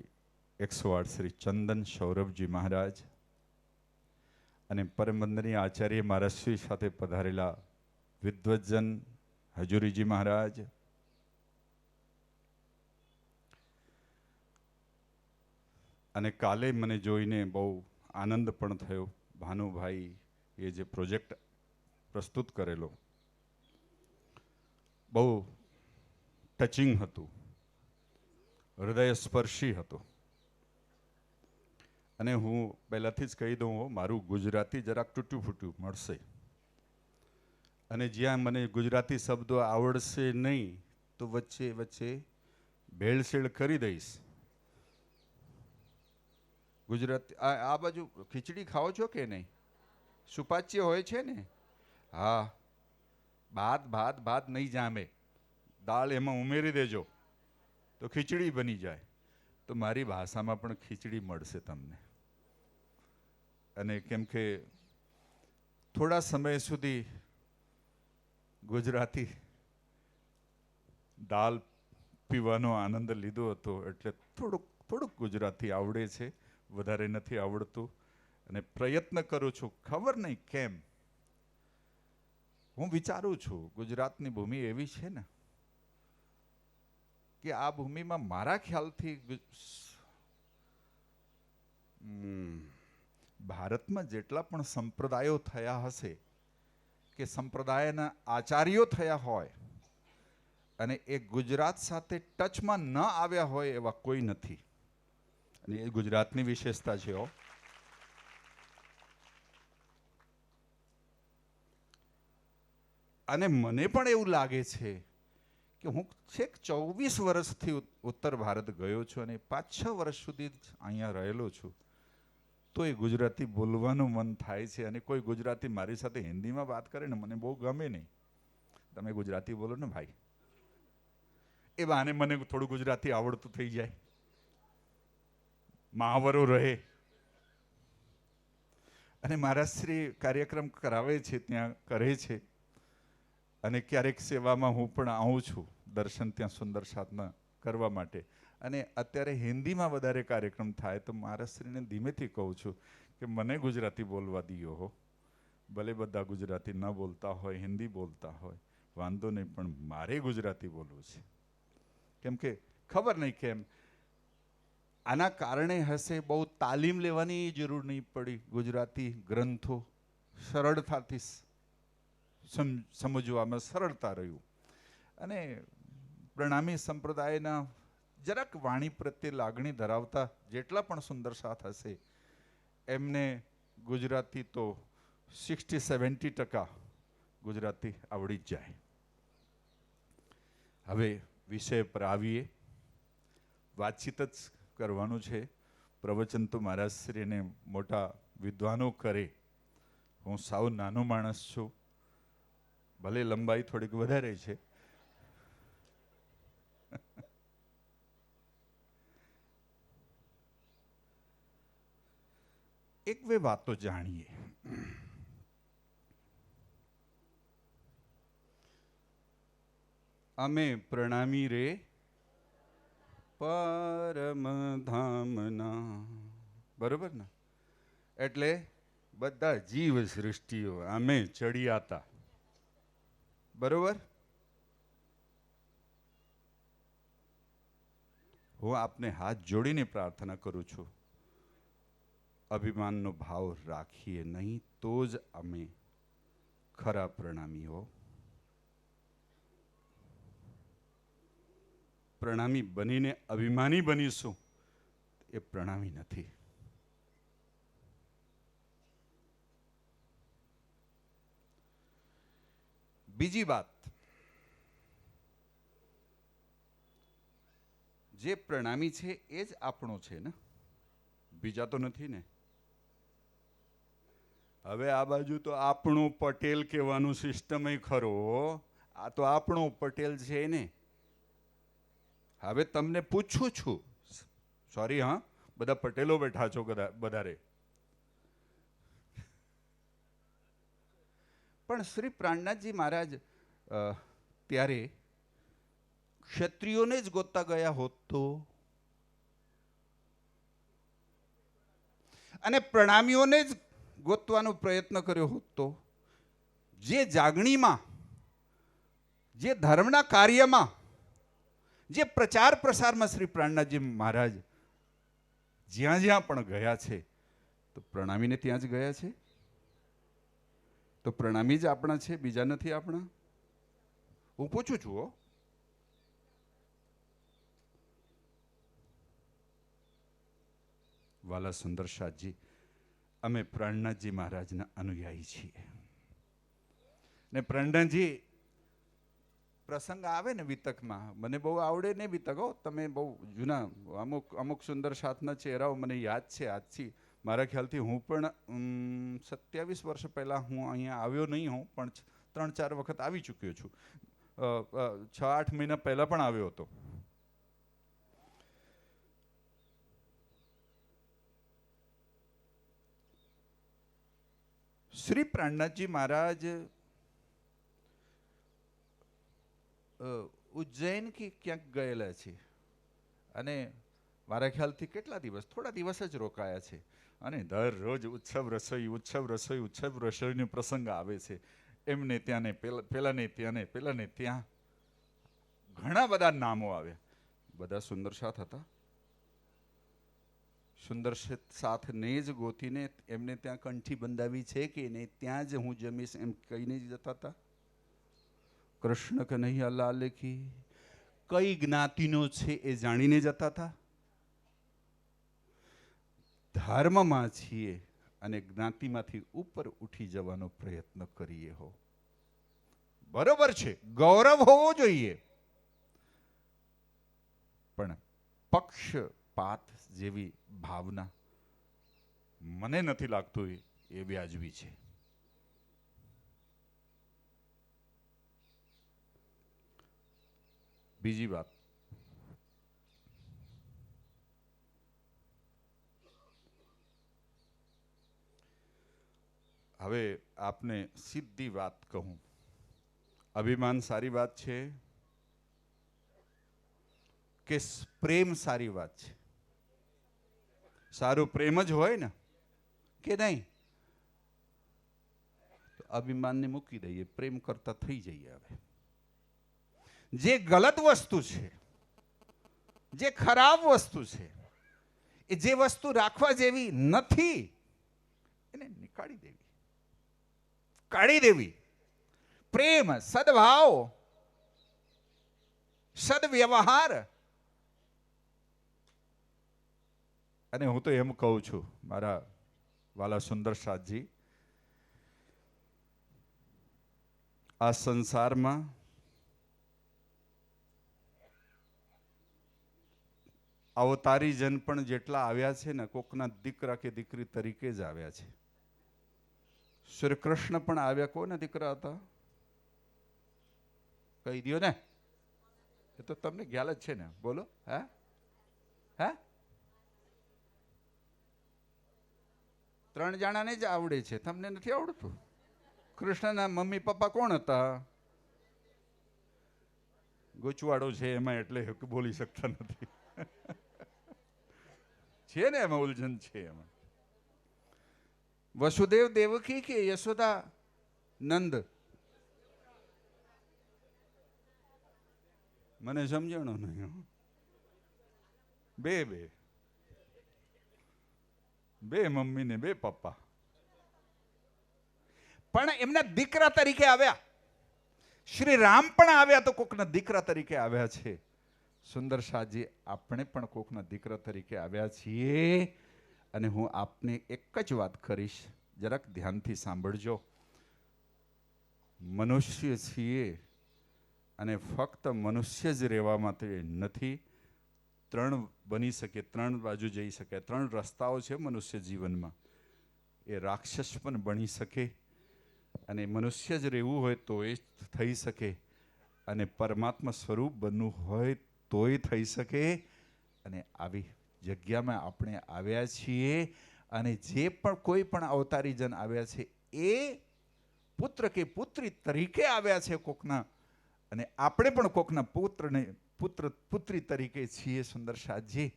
108 શ્રી ચંદન સૌરભજી મહારાજ, અને પરમ વંદનીય આચાર્ય મારા શ્રી સાથે પધારેલા વિદ્વજન હજુરીજી મહારાજ, અને કાલે મને જોઈને બહુ આનંદ પણ થયો. ભાનુભાઈ એ જે પ્રોજેક્ટ પ્રસ્તુત કરેલો બહુ ટચિંગ હતું, હૃદયસ્પર્શી હતું. અને હું પહેલાથી જ કહી દઉં, મારું ગુજરાતી જરાક તૂટ્યું ફૂટ્યું મળશે, અને જ્યાં મને ગુજરાતી શબ્દો આવડશે નહીં તો વચ્ચે વચ્ચે ભેળસેળ કરી દઈશ. ગુજરાતી આ બાજુ ખીચડી ખાઓ છો કે નહીં? સુપાચ્ય હોય છે ને? હા, ભાત ભાત ભાત નહીં જામે, દાળ એમાં ઉમેરી દેજો તો ખીચડી બની જાય. તો મારી ભાષામાં પણ ખીચડી મળશે તમને. અને કેમ કે થોડા સમય સુધી ગુજરાતી દાળ પીવાનો આનંદ લીધો હતો, એટલે થોડુંક ગુજરાતી આવડે છે, વધારે નથી આવડતું. અને પ્રયત્ન કરું છું. ખબર નહીં કેમ, હું વિચારું છું, ગુજરાતની ભૂમિ એવી છે ને કે આ ભૂમિમાં મારા ખ્યાલથી ભારતમાં જેટલા પણ સંપ્રદાયો થયા હશે, કે સંપ્રદાયના આચાર્યો થયા હોય, અને એ ગુજરાત સાથે ટચમાં ન આવ્યા હોય એવા કોઈ નથી. અને એ ગુજરાતની વિશેષતા છે. અને મને પણ એવું લાગે છે કે હું છેક 24 વર્ષથી ઉત્તર ભારત ગયો છું, અને 5-6 વર્ષ સુધી અહીંયા રહેલો છું, તો એ ગુજરાતી બોલવાનું મન થાય છે. અને કોઈ ગુજરાતી મારી સાથે હિન્દીમાં વાત કરે ને, મને બહુ ગમે નહીં. તમે ગુજરાતી બોલો ને ભાઈ, એ બહાને મને થોડું ગુજરાતી આવડતું થઈ જાય, મહાવરો રહે. અને મારા શ્રી કાર્યક્રમ કરાવે છે, ત્યાં કરે છે. અને ક્યારેક સેવામાં હું પણ આવું છું, દર્શન ત્યાં સુંદર સાધના કરવા માટે. અને અત્યારે હિન્દીમાં વધારે કાર્યક્રમ થાય તો મહારાષ્ટ્રીને ધીમેથી કહું છું કે મને ગુજરાતી બોલવા દીયો હો. ભલે બધા ગુજરાતી ન બોલતા હોય, હિન્દી બોલતા હોય, વાંધો નહીં, પણ મારે ગુજરાતી બોલવું છે. કેમ કે ખબર નહીં કેમ, આના કારણે હશે, બહુ તાલીમ લેવાની જરૂર નહીં પડી. ગુજરાતી ગ્રંથો સરળતાથી સમજવામાં સરળતા રહ્યું. અને પ્રણામી સંપ્રદાયના જરાક વાણી પ્રત્યે લાગણી ધરાવતા જેટલા પણ સુંદર સાથ હશે એમને ગુજરાતી તો 60-70% ગુજરાતી આવડી જ જાય. હવે વિષય પર આવીએ. વાતચીત જ કરવાનું છે. પ્રવચન તો મહારાજ શ્રીને મોટા વિદ્વાનો કરે. હું સાવ નાનો માણસ છું. ભલે લંબાઈ થોડીક વધારે છે. એક બે વાતો જાણીએ. અમે પ્રણામી રે પરમ ધામના. બરોબર ને? એટલે બધા જીવ સૃષ્ટિઓ અમે ચડિયાતા. બરોબર? હું આપને હાથ જોડીને પ્રાર્થના કરું છું, અભિમાનનો ભાવ રાખીએ નહીં તો જ અમે ખરા પ્રણામીઓ. પ્રણામી બનીને અભિમાની બનીશું એ પ્રણામી નથી. બીજી વાત, જે પ્રણામી છે એ જ આપણો છે ને, બીજા તો નથી ને. હવે આ બાજુ તો આપણું પટેલ કહેવાનું સિસ્ટમ ખરો. આ તો આપણો પટેલ છે ને. હવે તમને પૂછું છું, સોરી હા, બધા પટેલો બેઠા છો વધારે, પણ શ્રી પ્રાણનાથજી મહારાજ ત્યારે ક્ષત્રિયોને જ ગોતતા ગયા હોત તો, અને પ્રણામીઓને જ ગોતવાનો પ્રયત્ન કર્યો હોત તો, જે જાગણીમાં, જે ધર્મના કાર્યમાં, જે પ્રચાર પ્રસારમાં શ્રી પ્રાણનાથજી મહારાજ જ્યાં જ્યાં પણ ગયા છે તો પ્રણામીને ત્યાં જ ગયા છે. તો પ્રણામી જ આપણા છે, બીજા નથી આપણા. હું પૂછું છું. વાલા સુંદરસાદજી, અમે પ્રાણનાથજી મહારાજના અનુયાયી છીએ ને પ્રાણનાથજી પ્રસંગ આવે ને વિતકમાં, મને બહુ આવડે ને વિતક, તમે બહુ જૂના અમુક સુંદર સાથના ચહેરાઓ મને યાદ છે આજથી. મારા ખ્યાલથી હું પણ 27 વર્ષ પહેલાં હું અહીંયા આવ્યો નહીં હોઉં, પણ 3-4 વખત આવી ચૂક્યો છું. 6-8 મહિના પહેલાં પણ આવ્યો હતો. શ્રી પ્રાણનાથજી મહારાજ ઉજ્જૈન કે ક્યાંક ગયેલા છે અને મારા ખ્યાલથી કેટલા દિવસ, થોડા દિવસ જ રોકાયા છે. અને દરરોજ ઉત્સવ રસોઈનો પ્રસંગ આવે છે. એમને ત્યાં ને પેલાને ત્યાં ને પેલાને ત્યાં ઘણા બધા નામો આવ્યા. બધા સુંદર સાથ હતા. સુંદર સાથને જ ગોતીને એમને ત્યાં કંઠી બંધાવી છે કે નહીં, ત્યાં જ હું જમીશ એમ કહીને જ જતા હતા. કૃષ્ણ કનૈયા લાલ કી. કઈ જ્ઞાતિનો છે એ જાણીને જતા હતા. ધર્મમાં છીએ અને જ્ઞાતિમાંથી ઉપર ઉઠી જવાનો પ્રયત્ન કરીએ હો. બરોબર છે, ગૌરવ હોવો જોઈએ, પણ પક્ષપાત જેવી ભાવના મને નથી લાગતું એ વ્યાજબી છે. બીજી વાત, હવે આપને સીધી વાત કહું, અભિમાન સારી વાત છે કે પ્રેમ સારી વાત છે? સારું પ્રેમ જ હોય ને કે નહીં? તો અભિમાનને મૂકી દઈએ, પ્રેમ કરતા થઈ જઈએ. હવે જે ગલત વસ્તુ છે, જે ખરાબ વસ્તુ છે, એ જે વસ્તુ રાખવા જેવી નથી એને નીકાળી દેવી, કાઢી દેવી. પ્રેમ, સદભાવ, સદવ્યવહાર. અને હું તો એમ કહું છું મારા વાલા સુંદર સાથજી, આ સંસારમાં અવતારી જન પણ જેટલા આવ્યા છે ને, કોકના દીકરા કે દીકરી તરીકે જ આવ્યા છે. શ્રી કૃષ્ણ પણ આવ્યા કોના દીકરા હતા? કહી દો ને, એ તો તમને ખ્યાલ જ છે ને, બોલો. હે હે 3 જણાને જ આવડે છે, તમને નથી આવડતું? કૃષ્ણના મમ્મી પપ્પા કોણ હતા? ગૂંચવાડો છે એમાં, એટલે બોલી શકતા નથી. છે ને એમાં ઉલઝન છે. એમાં વસુદેવ દેવકી કે યશોદા નંદ? મને સમજણો નહીં. બે મમ્મી ને 2 પપ્પા, પણ એમના દીકરા તરીકે આવ્યા. શ્રી રામ પણ આવ્યા તો કોકના દીકરા તરીકે આવ્યા છે. સુંદર શાહજી, આપણે પણ કોકના દીકરા તરીકે આવ્યા છીએ. અને હું આપને એક જ વાત કરીશ, જરાક ધ્યાનથી સાંભળજો. મનુષ્ય છીએ અને ફક્ત મનુષ્ય જ રહેવા માટે નથી. 3 બની શકે, 3 બાજુ જઈ શકે. 3 રસ્તાઓ છે મનુષ્ય જીવનમાં. એ રાક્ષસ પણ બની શકે, અને મનુષ્ય જ રહેવું હોય તો એ થઈ શકે, અને પરમાત્મા સ્વરૂપ બનવું હોય તોય થઈ શકે. અને આવી જગ્યામાં આપણે આવ્યા છીએ. અને જે પણ કોઈ પણ અવતારી જન આવ્યા છે એ પુત્ર કે પુત્રી તરીકે આવ્યા છે કોકના. અને આપણે પણ કોકના પુત્રી તરીકે છીએ સુંદર શાહજી.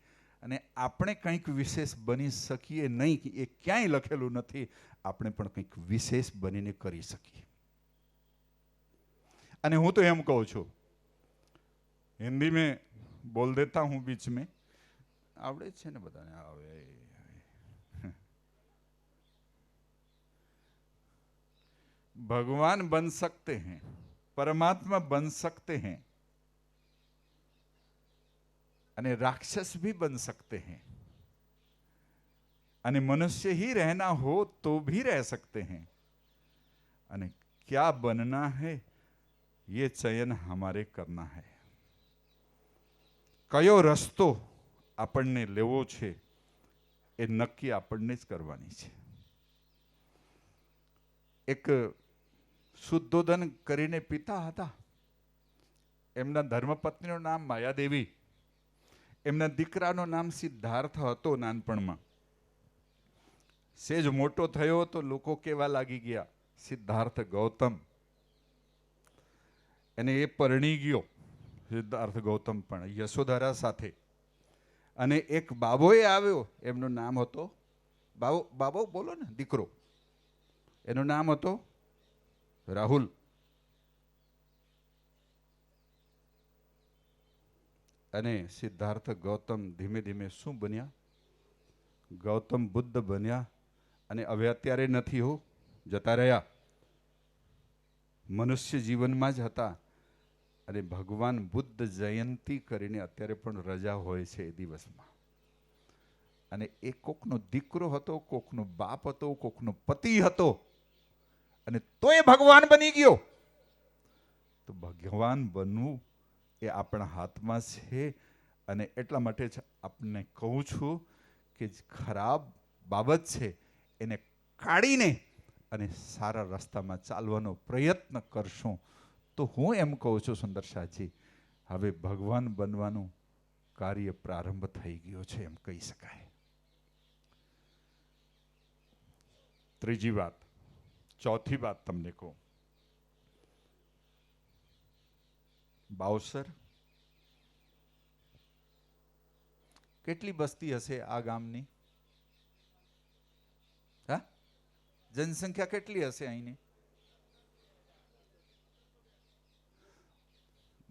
અને આપણે કંઈક વિશેષ બની શકીએ નહીં, એ ક્યાંય લખેલું નથી. આપણે પણ કંઈક વિશેષ બનીને કરી શકીએ. અને હું તો એમ કહું છું, हिंदी में बोल देता हूं बीच में, आवड़े छे ने बधाने आवे. भगवान बन सकते हैं, परमात्मा बन सकते हैं, अने राक्षस भी बन सकते हैं, अने मनुष्य ही रहना हो तो भी रह सकते हैं. अने क्या बनना है ये चयन हमारे करना है. कयो रस्तो આપણને લેવો છે એ નક્કી આપણને જ કરવાની છે. એક શુદ્ધોધન કરીને પિતા હતા, એમના ધર્મપત્નીનું નામ માયાદેવી, એમના દીકરાનું નામ સિદ્ધાર્થ હતો. નાનપણમાં સેજ મોટો થયો તો લોકો કેવા લાગી ગયા, સિદ્ધાર્થ ગૌતમ. અને એ પરણી ગયો સિદ્ધાર્થ ગૌતમ પણ યશોધરા સાથે. અને એક બાબોએ આવ્યો, એમનું નામ હતો બાબો બોલો ને દીકરો, એનું નામ હતો રાહુલ. અને સિદ્ધાર્થ ગૌતમ ધીમે ધીમે શું બન્યા? ગૌતમ બુદ્ધ બન્યા. અને હવે અત્યારે નથી હો, જતા રહ્યા, મનુષ્ય જીવનમાં જ હતા. અને ભગવાન બુદ્ધ જયંતી કરીને અત્યારે પણ રજા હોય છે એ દિવસમાં. અને એ કોકનો દીકરો હતો, કોકનો બાપ હતો, કોકનો પતિ હતો, અને તોય ભગવાન બની ગયો. તો ભગવાન બનવું એ આપણા હાથમાં છે. અને એટલા માટે જ આપને કહું છું કે ખરાબ બાબત છે એને કાઢીને અને સારા રસ્તામાં ચાલવાનો પ્રયત્ન કરશું. તો હું એમ કહું છું સુંદર શાહજી, હવે ભગવાન બનવાનું કાર્ય પ્રારંભ થઈ ગયો છે એમ કહી શકાય. ત્રીજી વાત, ચોથી વાત તમને કહું. બાવસર કેટલી બસ્તી હશે આ ગામની? હા, જનસંખ્યા કેટલી હશે અહીંની?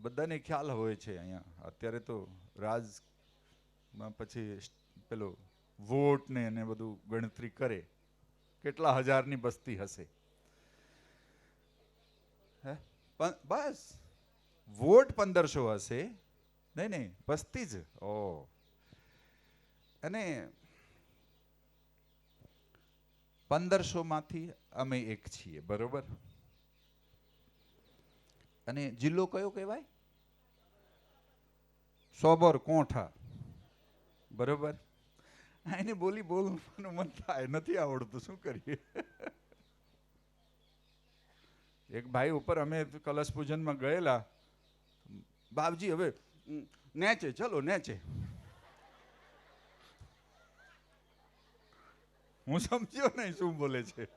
બધાને ખ્યાલ હોય છે અહીંયા. અત્યારે તો રાજમાં પછી પેલો વોટ ને એને બધું ગણતરી કરે, કેટલા હજારની બસ્તી હશે. હે બસ વોટ 1500 હશે. નહીં 35 જ. ઓ અને 1500 માંથી અમે એક છીએ, બરોબર. અને જિલ્લો કયો કહેવાય? સોબર કોઠા, બરોબર. એને બોલવાનું મન થાય, નથી આવડતું, શું કરીએ. એક ભાઈ ઉપર અમે કલશ પૂજનમાં ગયેલા, બાપજી હવે નેચે ચલો નેચે. હું સમજ્યો નહીં શું બોલે છે.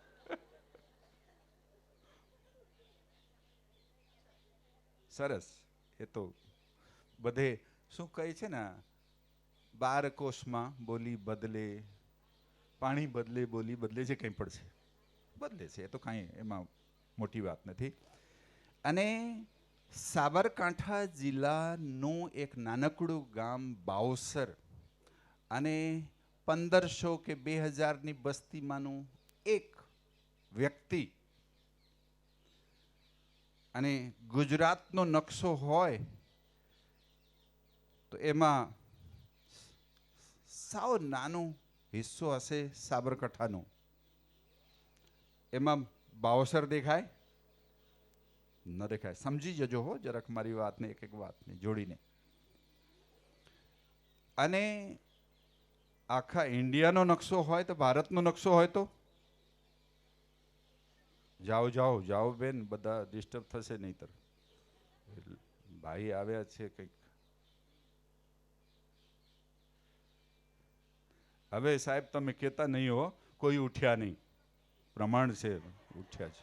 સરસ. એ તો બધે શું કહે છે ને, 12 કોષમાં બોલી બદલે, પાણી બદલે બોલી બદલે છે, કંઈ પડશે બદલે છે, એ તો કાંઈ એમાં મોટી વાત નથી. અને સાબરકાંઠા જિલ્લાનું એક નાનકડું ગામ બાવસર, અને 1500 કે 2000ની બસ્તીમાંનું એક વ્યક્તિ, અને ગુજરાતનો નકશો હોય તો એમાં સાવ નાનો હિસ્સો હશે સાબરકાંઠાનો. એમાં બાવસર દેખાય? ન દેખાય. સમજી જજો હો જરાક મારી વાતને, એક વાતને જોડીને. અને આખા ઇન્ડિયાનો નકશો હોય તો, ભારતનો નકશો હોય તો, જાઓ બેન, બધા ડિસ્ટર્બ થશે નહીતર. ભાઈ આવ્યા છે કંઈક. હવે સાહેબ તમે કહેતા નહીં હો, કોઈ ઉઠ્યા નહીં, પ્રમાણ છે, ઉઠ્યા છે.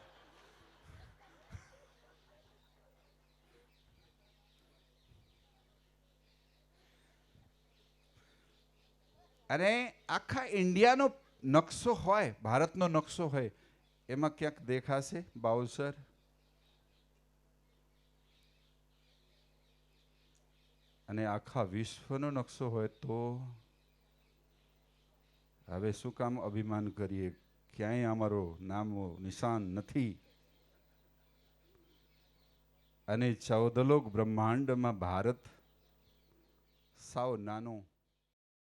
અને આખા ઇન્ડિયાનો નકશો હોય, ભારતનો નકશો હોય, એમાં ક્યાંક દેખાશે બાવસર? અને આખા વિશ્વનો નકશો હોય તો હવે શું કામ અભિમાન કરીએ? ક્યાંય અમારો નામો નિશાન નથી. અને 14 લોક બ્રહ્માંડમાં ભારત સાવ નાનો